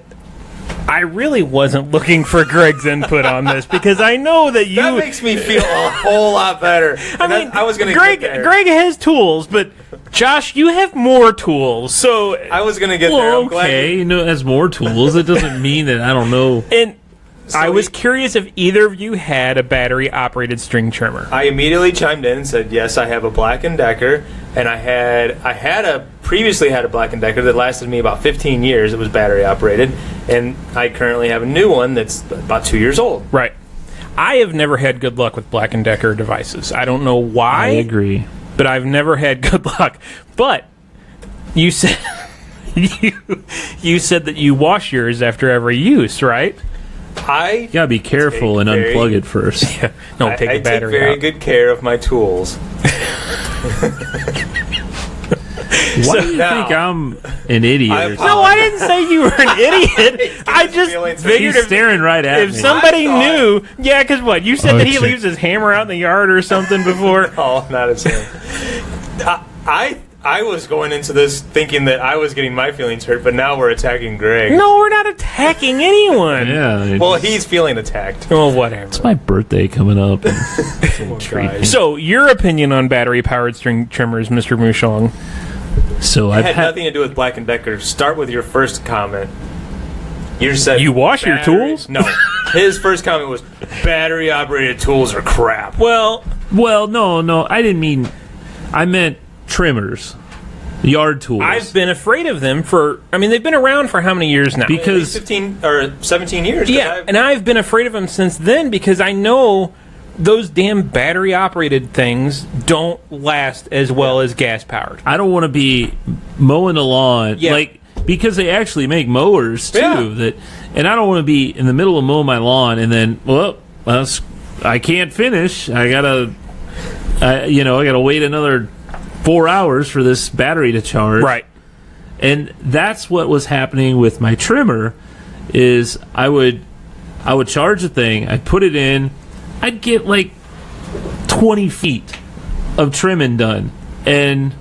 I really wasn't looking for Greg's input on this because I know that you. That makes me feel a whole lot better. I mean, I was gonna Greg. get there. Greg has tools, but Josh, you have more tools. So I was gonna get there. Well, I'm glad okay, you know, it has more tools. It doesn't mean that I don't know. and I was he- curious if either of you had a battery-operated string trimmer. I immediately chimed in and said, "Yes, I have a Black & Decker, and I previously had a Black & Decker that lasted me about 15 years. It was battery operated, and I currently have a new one that's about 2 years old." Right. I have never had good luck with Black & Decker devices. I don't know why. I agree. But I've never had good luck. But you said you said that you wash yours after every use, right? I You gotta be careful and very- unplug it first. Don't take I the battery take very out. good care of my tools. Why do you now- think I'm an idiot? I or something? No, I didn't say you were an idiot. I just feelings. figured He's staring right at if me. somebody I thought- knew, yeah, because what you said Oh, that he shit. leaves his hammer out in the yard or something before. Oh, not as him. I was going into this thinking that I was getting my feelings hurt, but now we're attacking Greg. No, we're not attacking anyone. Yeah. Well, he's feeling attacked. Well, whatever. it's my birthday coming up. Guys. So, your opinion on battery-powered string trimmers, Mr. Mouchong? So It I've had had. nothing to do with Black & Decker. Start with your first comment. You said You wash your battery- tools? No. His first comment was battery operated tools are crap. Well, Well, no, I didn't mean. I meant trimmers, yard tools. I've been afraid of them for. I mean, they've been around for how many years now? Because- 15 or 17 years. 'cause Yeah, and I've been afraid of them since then because I know those damn battery-operated things don't last as well as gas-powered. I don't want to be mowing the lawn, Yeah. like because they actually make mowers too. Yeah. And I don't want to be in the middle of mowing my lawn and then, I can't finish. I gotta I got to wait another 4 hours for this battery to charge. Right. And that's what was happening with my trimmer. Is I would charge the thing, I'd put it in, I'd get like 20 feet of trimming done, and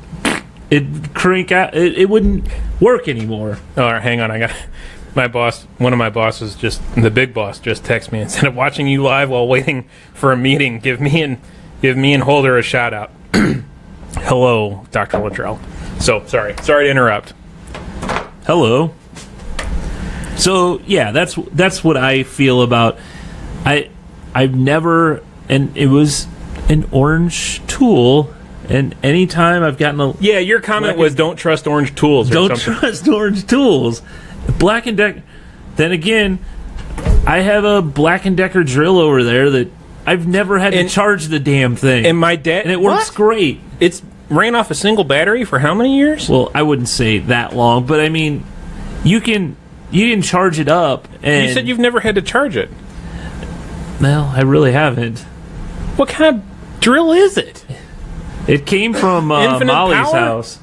it'd crank out. It wouldn't work anymore. All right, hang on. I got my boss. One of my bosses, the big boss, just texted me, instead of watching you live while waiting for a meeting, give me and Holder a shout out. Hello, Dr. Luttrell. So sorry to interrupt. Hello. So yeah, that's what I feel about. I've never, and it was an orange tool, and anytime I've gotten a your comment was don't trust orange tools. Or don't something. trust orange tools. Black and Decker. Then again, I have a Black and Decker drill over there that I've never had to charge the damn thing, And my dad, and it works great. It's ran off a single battery for how many years? Well, I wouldn't say that long, but I mean, you can charge it up. And You said you've never had to charge it. well, I really haven't. What kind of drill is it? It came from Infinite Molly's power? house.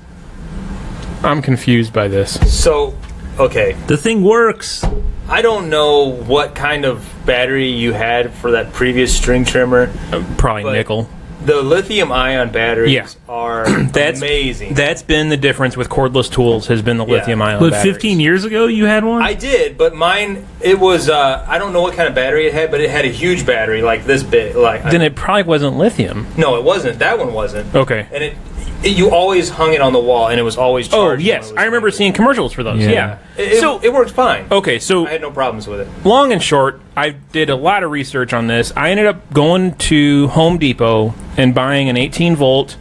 I'm confused by this. So, okay, The thing works. I don't know what kind of battery you had for that previous string trimmer. Probably But- nickel. The lithium-ion batteries Yeah. are That's amazing. That's been the difference with cordless tools. Has been the Yeah. lithium-ion But batteries. 15 years ago, you had one? I did, but mine, it was, I don't know what kind of battery it had, but it had a huge battery, like this big. Then it probably wasn't lithium. No, it wasn't. That one wasn't. Okay. And you always hung it on the wall, and it was always Oh charged. yes, I remember seeing commercials for those. Yeah. Yeah. It worked fine. Okay, so I had no problems with it. long and short, I did a lot of research on this. I ended up going to Home Depot and buying an 18-volt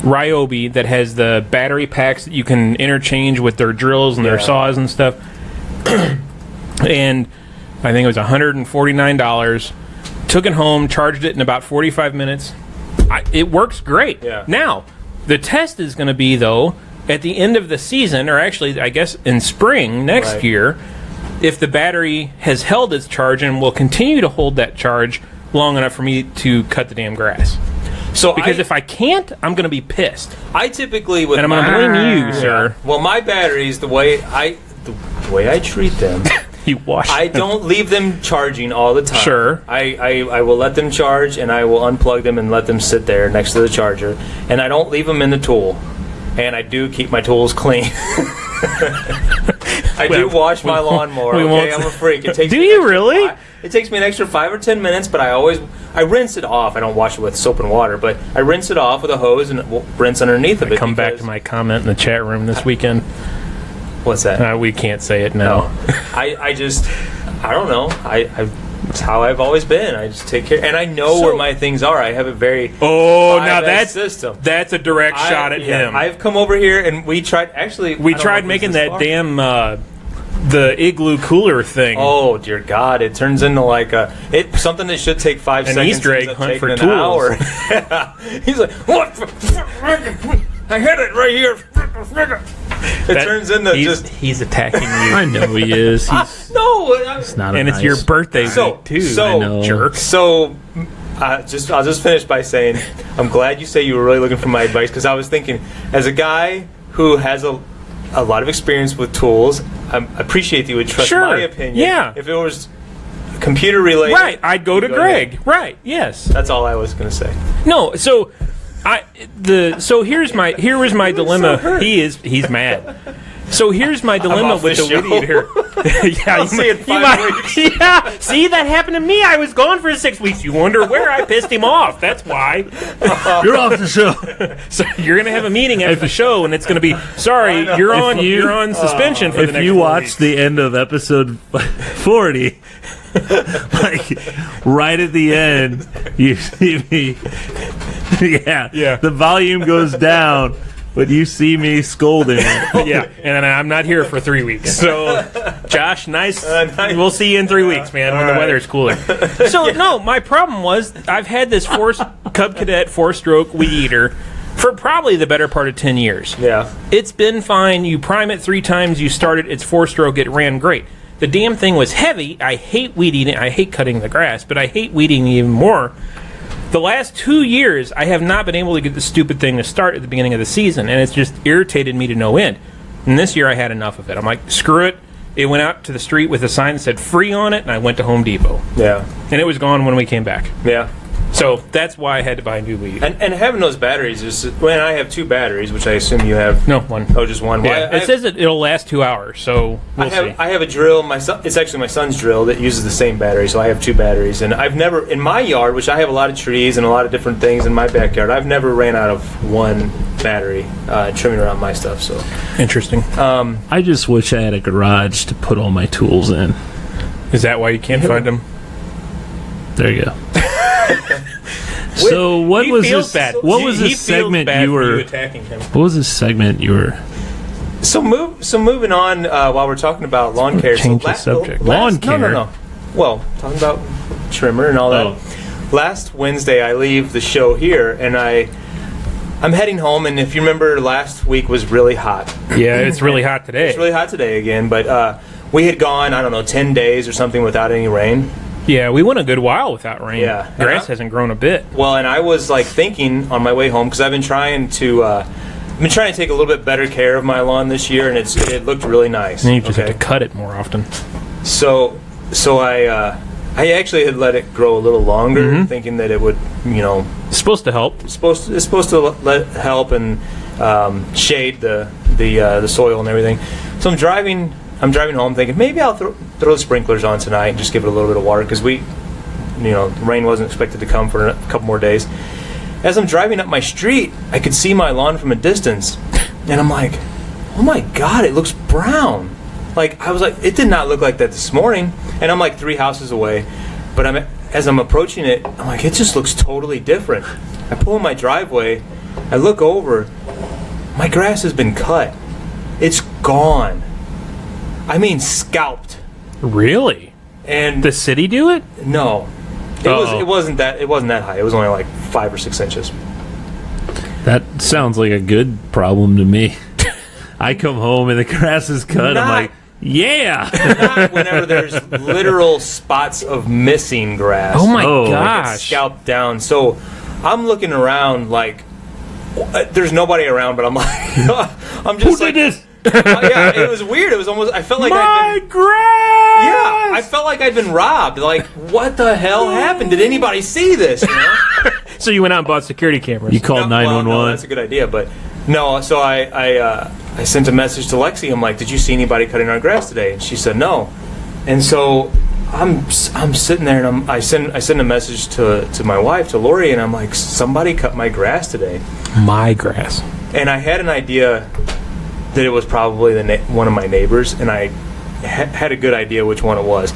Ryobi that has the battery packs that you can interchange with their drills and their Yeah. saws and stuff. And I think it was $149. Took it home, charged it in about 45 minutes. It works great. Yeah. Now, the test is going to be, though, at the end of the season, or actually, I guess, in spring next Right. year, if the battery has held its charge and will continue to hold that charge long enough for me to cut the damn grass. So Because if I can't, I'm going to be pissed. I typically with And I'm going to blame you, sir. Well, my batteries, the way I treat them, You wash I don't leave them charging all the time. Sure. I will let them charge, and I will unplug them and let them sit there next to the charger, and I don't leave them in the tool, and I do keep my tools clean. I do wash my lawnmower. we won't- Okay, I'm a freak. It takes Do me an you extra really? It takes me an extra 5 or 10 minutes, but I rinse it off. I don't wash it with soap and water, but I rinse it off with a hose and rinse underneath of it. Come back to because- my comment in the chat room this weekend. What's that? We can't say it now. I don't know. It's how I've always been. I just take care, and I know where my things are. I have a very Oh, now 5S that's system. That's a direct shot at him. I've come over here and we tried. Actually, We I don't know tried if making it's this that far. damn the igloo cooler thing. Oh dear God! It turns into like something that should take 5 An seconds. Easter egg ends up hunt for taking an tools. hour. Yeah. He's like, what? I hit it right here. It That- turns into he's attacking you, I know he is. He's no. not a and it's nice- your birthday So- week too. so- I know. jerk. So, I'll just finish by saying, I'm glad you say you were really looking for my advice, because I was thinking, as a guy who has a lot of experience with tools, I appreciate that you would trust Sure. my opinion. Yeah. If it was computer related, Right, I'd go to go Greg. ahead. Right, yes. That's all I was going to say. No, so here was my dilemma. He's mad. So here's my dilemma off with this the show. weed eater. Yeah, I'll see you in 5 weeks. Yeah, see that happened to me. I was gone for 6 weeks. You wonder where I pissed him off. That's why. You're off the show. So you're gonna have a meeting after the show, and it's gonna be sorry. You're on. You're on suspension for the If next you 4 watch weeks. the end of episode 40, like right at the end, you see me. Yeah. The volume goes down, but you see me scolding it. Yeah, and I'm not here for 3 weeks. So, Josh, nice. Nice. We'll see you in 3 weeks, man, when the right. weather's cooler. So, no, my problem was I've had this Cub Cadet 4-stroke weed eater for probably the better part of 10 years. Yeah. It's been fine. You prime it 3 times, you start it, it's 4-stroke, it ran great. The damn thing was heavy. I hate weed eating. I hate cutting the grass, but I hate weed eating even more The last 2 years, I have not been able to get the stupid thing to start at the beginning of the season, and it's just irritated me to no end. And this year, I had enough of it. I'm like, screw it. It went out to the street with a sign that said free on it, and I went to Home Depot. Yeah. And it was gone when we came back. Yeah. So that's why I had to buy a new lead. And having those batteries is when I have 2 batteries, which I assume you have. No, one. Oh, just one. Yeah, it says that it'll last 2 hours, so we'll see. I have a drill. It's actually my son's drill that uses the same battery, so I have 2 batteries. And I've never, in my yard, which I have a lot of trees and a lot of different things in my backyard, I've never ran out of one battery trimming around my stuff. So Interesting. I just wish I had a garage to put all my tools in. Is that why you can't find them? There you go. So what He was feels this? bad. What was He this feels segment bad you for were? attacking him? What was this segment you were? So moving on while we're talking about lawn care. Change the subject. Lawn care? No. Well, talking about trimmer and all that. Oh. Last Wednesday, I leave the show here, and I'm heading home. And if you remember, last week was really hot. Yeah, it's really hot today. It's really hot today again, but we had gone, 10 days or something without any rain. Yeah, we went a good while without rain. Yeah. Grass hasn't grown a bit. Well, and I was like thinking on my way home, because I've been trying to take a little bit better care of my lawn this year, and it looked really nice. And you just have to cut it more often. So I actually had let it grow a little longer, thinking that it would, It's supposed to help. it's supposed to let help and shade the soil and everything. So I'm driving home thinking maybe I'll throw the sprinklers on tonight and just give it a little bit of water, because rain wasn't expected to come for a couple more days. As I'm driving up my street, I could see my lawn from a distance, and I'm like, oh my God, it looks brown. Like, I was like, it did not look like that this morning, and I'm like 3 houses away, but as I'm approaching it, I'm like, it just looks totally different. I pull in my driveway, I look over, my grass has been cut. It's gone. I mean, scalped. Really? And The city do it? no, Uh-oh. it wasn't that high. It was only like 5 or 6 inches. That sounds like a good problem to me. I come home and the grass is cut. I'm Not- like, yeah. Not whenever there's literal spots of missing grass. Oh my Oh, like gosh. Scalped down. So I'm looking around like there's nobody around, but I'm like, I'm just Who like, did this? yeah, it was weird. It was almost. I felt like My grass! yeah, I felt like I'd been robbed. Like, what the hell happened? Did anybody see this? You know? So you went out and bought security cameras. You called No, well, 911. no, that's a good idea, but no. So I sent a message to Lexi. I'm like, did you see anybody cutting our grass today? And she said no. And so I'm sitting there, and I send a message to my wife, to Lori, and I'm like, somebody cut my grass today. My grass. And I had an idea that it was probably one of my neighbors, and I had a good idea which one it was.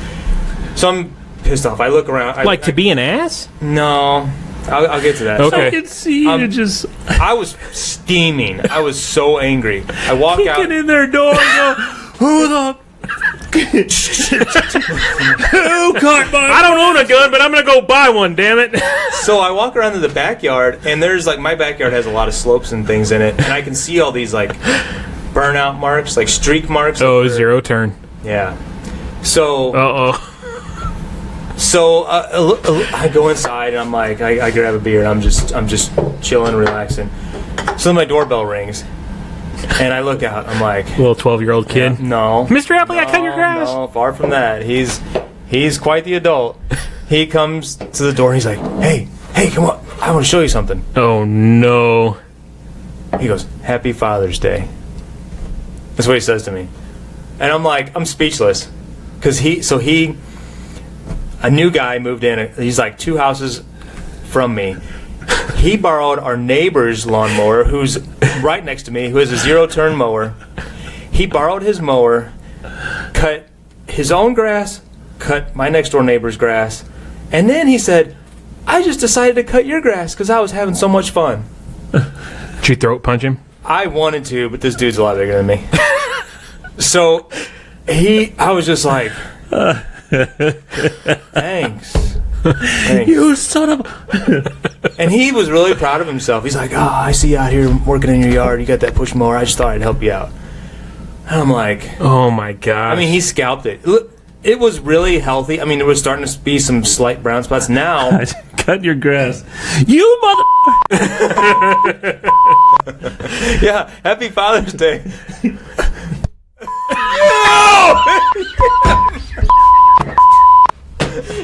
So I'm pissed off. I look around. Like to be an ass? No. I'll get to that. Okay. I can see you just I was steaming. I was so angry. I walk out. kicking in their door and go, who the... Who cut my... I don't own a gun, but I'm going to go buy one, damn it. So I walk around to the backyard, and there's like, my backyard has a lot of slopes and things in it, and I can see all these like burnout marks, like streak marks. Oh, zero turn. Yeah. So Uh-oh. I go inside, and I'm like, I grab a beer, and I'm just chilling, relaxing. So then my doorbell rings, and I look out. I'm like, Little 12-year-old kid. no, Mr. Appley, I cut your grass. No, far from that. He's quite the adult. He comes to the door, and he's like, hey, come on, I want to show you something. Oh, no. He goes, Happy Father's Day. That's what he says to me. And I'm like, I'm speechless. Because a new guy moved in. He's like 2 houses from me. He borrowed our neighbor's lawnmower, who's right next to me, who has a zero-turn mower. He borrowed his mower, cut his own grass, cut my next-door neighbor's grass, and then he said, I just decided to cut your grass because I was having so much fun. Did you throat punch him? I wanted to, but this dude's a lot bigger than me. So I was just like, thanks. You son of a... And he was really proud of himself. He's like, I see you out here working in your yard. You got that push mower. I just thought I'd help you out. And I'm like, Oh, my God. I mean, he scalped it. Look, it was really healthy. I mean, there was starting to be some slight brown spots. Now, Cut your grass. You mother... yeah, happy Father's Day.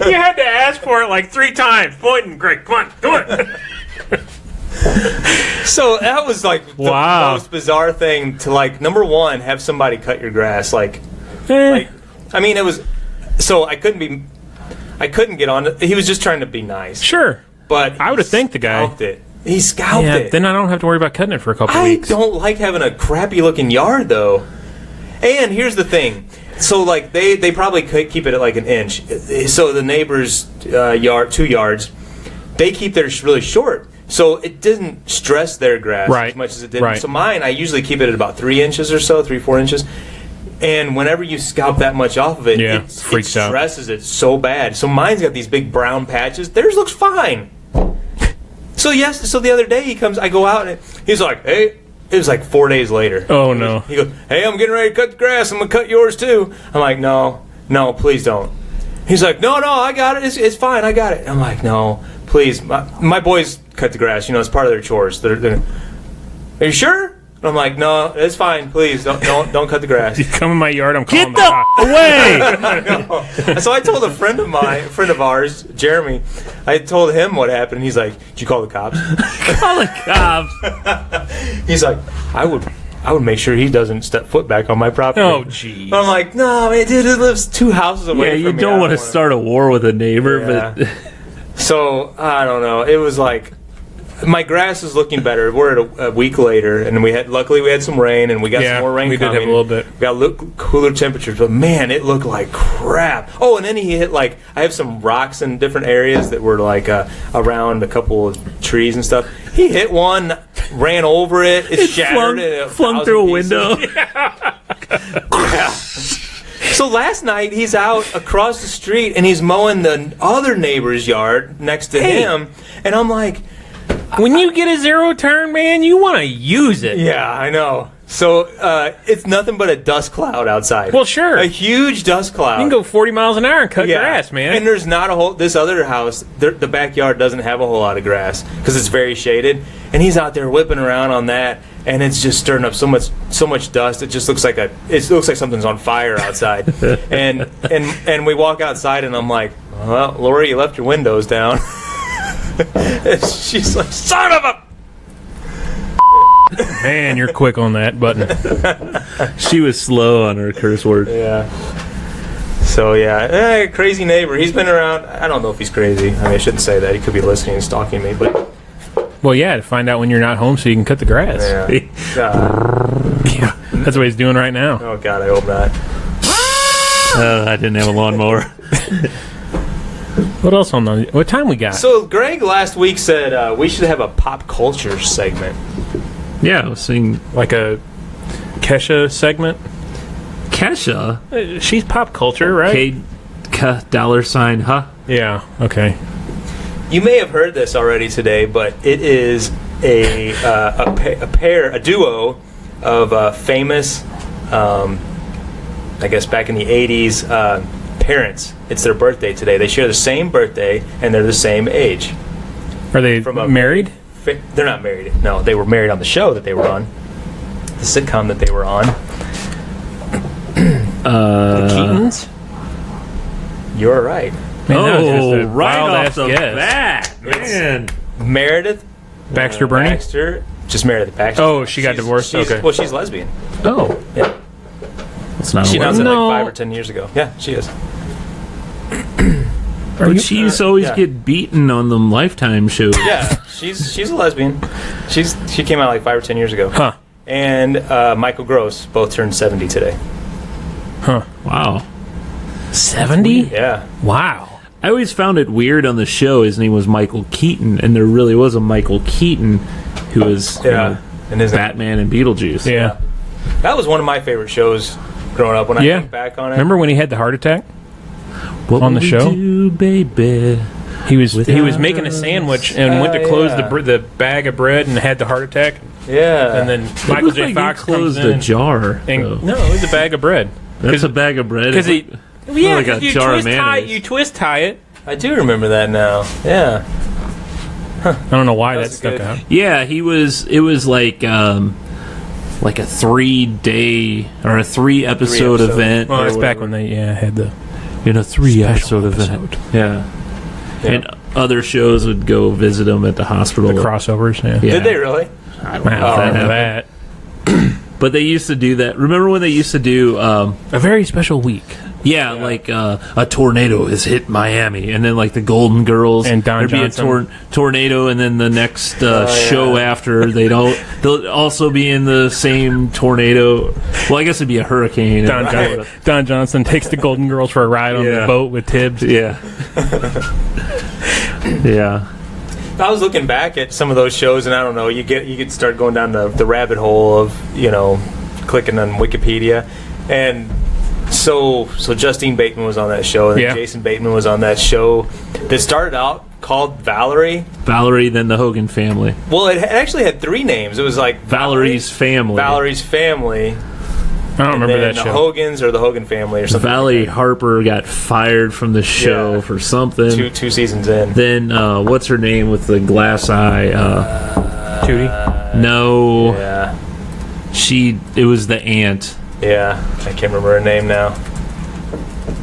You had to ask for it like 3 times. Boyden, Greg, come on. So that was like the Wow. most bizarre thing to like. Number one, have somebody cut your grass. Like, I mean, it was. So I couldn't get on it. He was just trying to be nice. Sure. But I would have thanked the guy. Scalped it. He scalped it. Then I don't have to worry about cutting it for a couple I weeks. don't like having a crappy looking yard though. And here's the thing. So like they probably could keep it at like an inch. So the neighbor's yard, 2 yards, they keep theirs really short. So it didn't stress their grass Right. as much as it did. Right. So mine, I usually keep it at about 3 inches or so, 3-4 inches. And whenever you scalp that much off of it, Yeah, it freaks out. stresses it so bad. So mine's got these big brown patches. Theirs looks fine. So the other day he comes, I go out and he's like, hey, it was like 4 days later. Oh, no. He goes, hey, I'm getting ready to cut the grass. I'm going to cut yours too. I'm like, no, please don't. He's like, no, I got it. It's fine. I got it. I'm like, no, please. My boys cut the grass. You know, it's part of their chores. Are you sure? I'm like, no, it's fine. Please don't cut the grass. You come in my yard, I'm calling Get the away! So I told a friend of ours, Jeremy, I told him what happened. He's like, did you call the cops? Call the cops. He's like, I would make sure he doesn't step foot back on my property. Oh, jeez. I'm like, no, man, dude, it lives 2 houses away Yeah, from you me. don't want to wanna-" start a war with a neighbor, Yeah. but So, I don't know. It was like, my grass is looking better. We're at a week later, and luckily we had some rain, and we got some more rain we did coming. have a little bit. We got cooler temperatures, but man, it looked like crap. Oh, and then he hit I have some rocks in different areas that were around a couple of trees and stuff. He hit one, ran over it, it shattered it. flung through a window. Yeah. So last night he's out across the street and he's mowing the other neighbor's yard next to him, and I'm like, When you get a 0 turn, man, you want to use it. yeah, I know. So it's nothing but a dust cloud outside. Well, sure. A huge dust cloud. You can go 40 miles an hour and cut grass, man. And there's not a whole. This other house, the backyard doesn't have a whole lot of grass because it's very shaded. And he's out there whipping around on that, and it's just stirring up so much dust. It just looks like something's on fire outside. and we walk outside, and I'm like, well, Lori, you left your windows down. And she's like, son of a. Man, you're quick on that button. she was slow on her curse word. Yeah. So crazy neighbor. He's been around. I don't know if he's crazy. I mean, I shouldn't say that. He could be listening and stalking me, but Well, yeah, to find out when you're not home so you can cut the grass. yeah. Yeah, that's what he's doing right now. Oh God, I hope not. I didn't have a lawnmower. What else on the... What time we got? So Greg last week said we should have a pop culture segment. Yeah, I was seeing Like a Kesha segment? Kesha. She's pop culture, right? $, huh? Yeah, okay. You may have heard this already today, but it is a duo of famous, I guess back in the 80s, parents. It's their birthday today. They share the same birthday and they're the same age. Are they From a- married? They're not married. No, they were married on the show that they were on, the sitcom that they were on. The Keatons? You're right. Man, that was just a right off wild-ass the guess. bat, man. Meredith Baxter Burney? Baxter, just Meredith Baxter. Oh, she got divorced? Okay. Well, she's lesbian. Oh. Yeah. That's not She a announced word. it No. like 5 or 10 years ago. Yeah, she is. But she used to always yeah. get beaten on them Lifetime shows. Yeah, she's a lesbian. She came out like 5 or 10 years ago. Huh. And Michael Gross both turned 70 today. Huh. Wow. 70? Yeah. Wow. I always found it weird on the show. His name was Michael Keaton, and there really was a Michael Keaton who was you know, And isn't Batman and Beetlejuice. Yeah. that was one of my favorite shows growing up. When I Yeah. think back on it, Remember when he had the heart attack? What On the will we show? do, baby? He was Without making a sandwich and went to close yeah. the bag of bread and had the heart attack. Yeah. And then It Michael looked J. like Fox he closed comes in a jar. and though. no, it was a bag of bread. That's a bag of bread. Because Yeah, like a you jar of twist tie. mayonnaise. You twist tie it. I do remember that now. Yeah. I don't know why that was stuck good. out. Yeah, he was. It was like a 3-day or a 3-episode episode. event. Well, or that's back whatever. when they had the. In a 3-episode Special event. Yeah. Yeah. And other shows would go visit him at the hospital. The crossovers, yeah. Yeah. Did they really? I don't Wow, know if that remember happened. that. But they used to do that. Remember when they used to do, A very special week. like a tornado has hit Miami, and then like the Golden Girls, And Don there'd be a Johnson. tornado, and then the next show after they'll also be in the same tornado. Well, I guess it'd be a hurricane. Don Johnson takes the Golden Girls for a ride on Yeah. the boat with Tibbs. Yeah. Yeah. I was looking back at some of those shows, and I don't know. You could start going down the rabbit hole of clicking on Wikipedia, and so Justine Bateman was on that show, and Yeah. Jason Bateman was on that show that started out called Valerie. Valerie, then the Hogan family. Well, it actually had 3 names. It was like Valerie's family. Valorie's family. I don't remember and that then show. the Hogans or the Hogan family or something. Valerie Harper got fired from the show Yeah. for something. Two seasons in. Then what's her name with the glass eye? Judy. No, Yeah, it was the aunt. yeah. I can't remember her name now.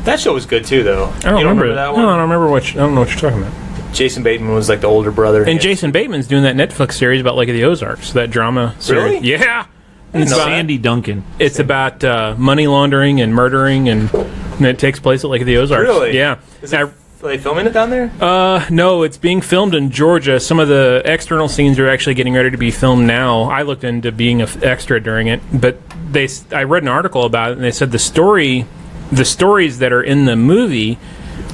That show was good too, though. I don't You remember that No, one. I don't remember I don't know what you're talking about. Jason Bateman was like the older brother. And Jason Bateman's doing that Netflix series about Lake of the Ozarks, that drama series. Really? Yeah. It's know that. Sandy Duncan. It's about money laundering and murdering, and it takes place at Lake of the Ozarks. Really? Yeah. Is it, are they filming it down there? No, it's being filmed in Georgia. Some of the external scenes are actually getting ready to be filmed now. I looked into being an extra during it, but I read an article about it, and they said the stories that are in the movie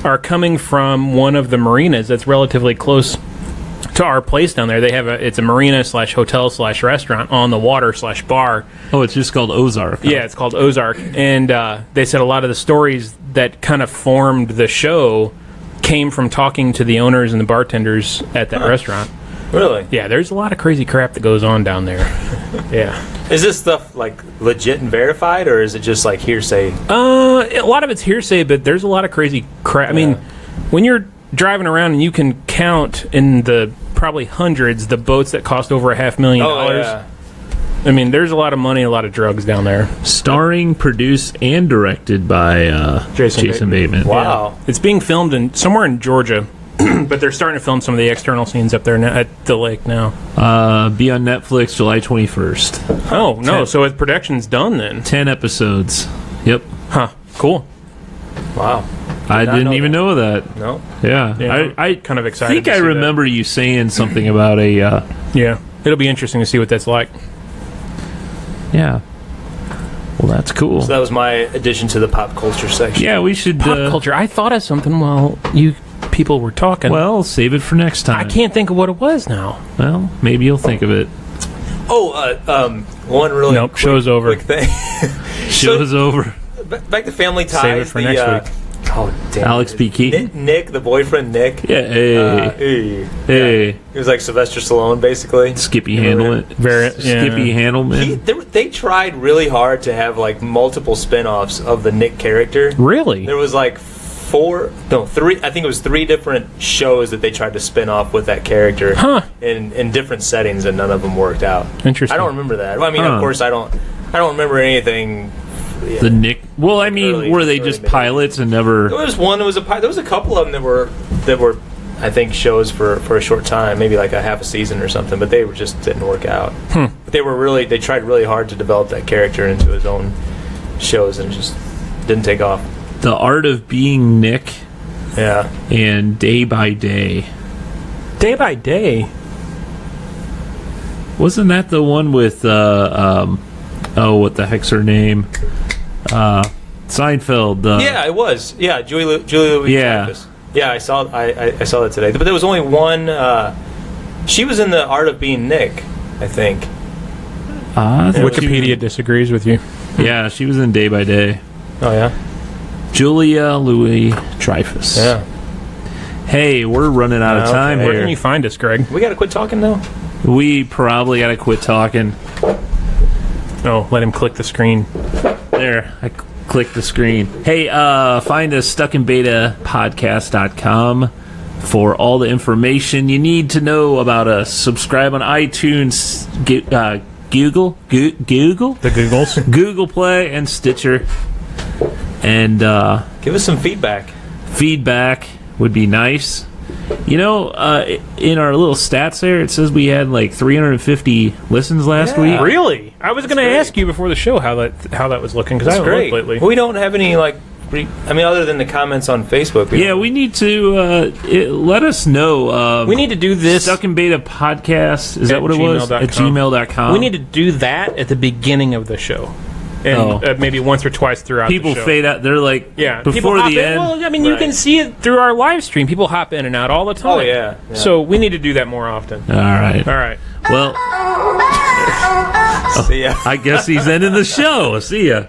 are coming from one of the marinas that's relatively close to our place down there. They have it's a marina / hotel / restaurant on the water / bar. Oh, it's just called Ozark. Yeah, it's called Ozark, and they said a lot of the stories that kind of formed the show came from talking to the owners and the bartenders at that restaurant. Really? Yeah, there's a lot of crazy crap that goes on down there. Yeah. Is this stuff like legit and verified, or is it just like hearsay? A lot of it's hearsay, but there's a lot of crazy crap. I mean, when you're driving around and you can count in the probably hundreds the boats that cost over $500,000. Oh yeah. I mean, there's a lot of money, a lot of drugs down there. Starring, produced, and directed by Jason Bateman. Wow. It's being filmed somewhere in Georgia, but they're starting to film some of the external scenes up there now, at the lake now. Be on Netflix July 21st. Oh, no, so the production's done then. 10 episodes. Yep. Huh, cool. Wow. I not didn't know even know that. No. Yeah. Yeah, I kind of excited think to I see that. remember you saying something about a... Yeah, it'll be interesting to see what that's like. yeah. Well, that's cool. So that was my addition to the pop culture section. Yeah, we should... Pop culture. I thought of something while you people were talking. Well, save it for next time. I can't think of what it was now. Well, maybe you'll think of it. Oh, one really Nope, show's over. quick thing. Show's over. Back to Family Ties. Save it for next week. Oh, damn. Alex P. Keaton. Nick, the boyfriend, Nick. Yeah, hey. Hey. He was like Sylvester Stallone, basically. Skippy Remember Handleman. Skippy Handelman. They tried really hard to have like multiple spin-offs of the Nick character. Really? There was like three. I think it was 3 different shows that they tried to spin off with that character. Huh. In different settings, and none of them worked out. Interesting. I don't remember that. Well, I mean, Huh. of course, I don't remember anything. The Nick. Well, I mean, Early- were they early just mid- pilots and never? There was one. There was a couple of them that were I think shows for a short time, maybe like a half a season or something. But they just didn't work out. But they tried really hard to develop that character into his own shows, and it just didn't take off. The Art of Being Nick Yeah. and Day by Day. Day by Day. Wasn't that the one with what the heck's her name? Seinfeld. Yeah, it was. Yeah, Julie Louis Yeah. Dreyfus. Yeah, I saw that today. But there was only one. She was in the Art of Being Nick, I think. I thought she Wikipedia disagrees with you. yeah, she was in Day by Day. Oh yeah. Julia Louis Dreyfus. Yeah. Hey, we're running out of Okay. time Where here. can you find us, Greg? We gotta quit talking now. We probably got to quit talking. Oh, let him click the screen. There, I click the screen. Hey, find us stuckinbetapodcast.com for all the information you need to know about us. Subscribe on iTunes, Google, The Googles. Google Play, and Stitcher. And Give us some feedback. feedback would be nice. You know, in our little stats there, it says we had like 350 listens last Yeah. week. Really? I was going to great. ask you before the show how that was looking, because I That's haven't great. looked lately. We don't have any other than the comments on Facebook. Yeah, we need to let us know. We need to do this. Stuck in Beta Podcast. Is At that what it was? gmail.com. At gmail.com. We need to do that at the beginning of the show, and maybe once or twice throughout. People the show. fade out. They're like, Yeah, people before hop the in. end. Well, I mean, you Right. can see it through our live stream. People hop in and out all the time. Oh, yeah. So we need to do that more often. All right. All right. Well, See ya. I guess he's ending the show. See ya.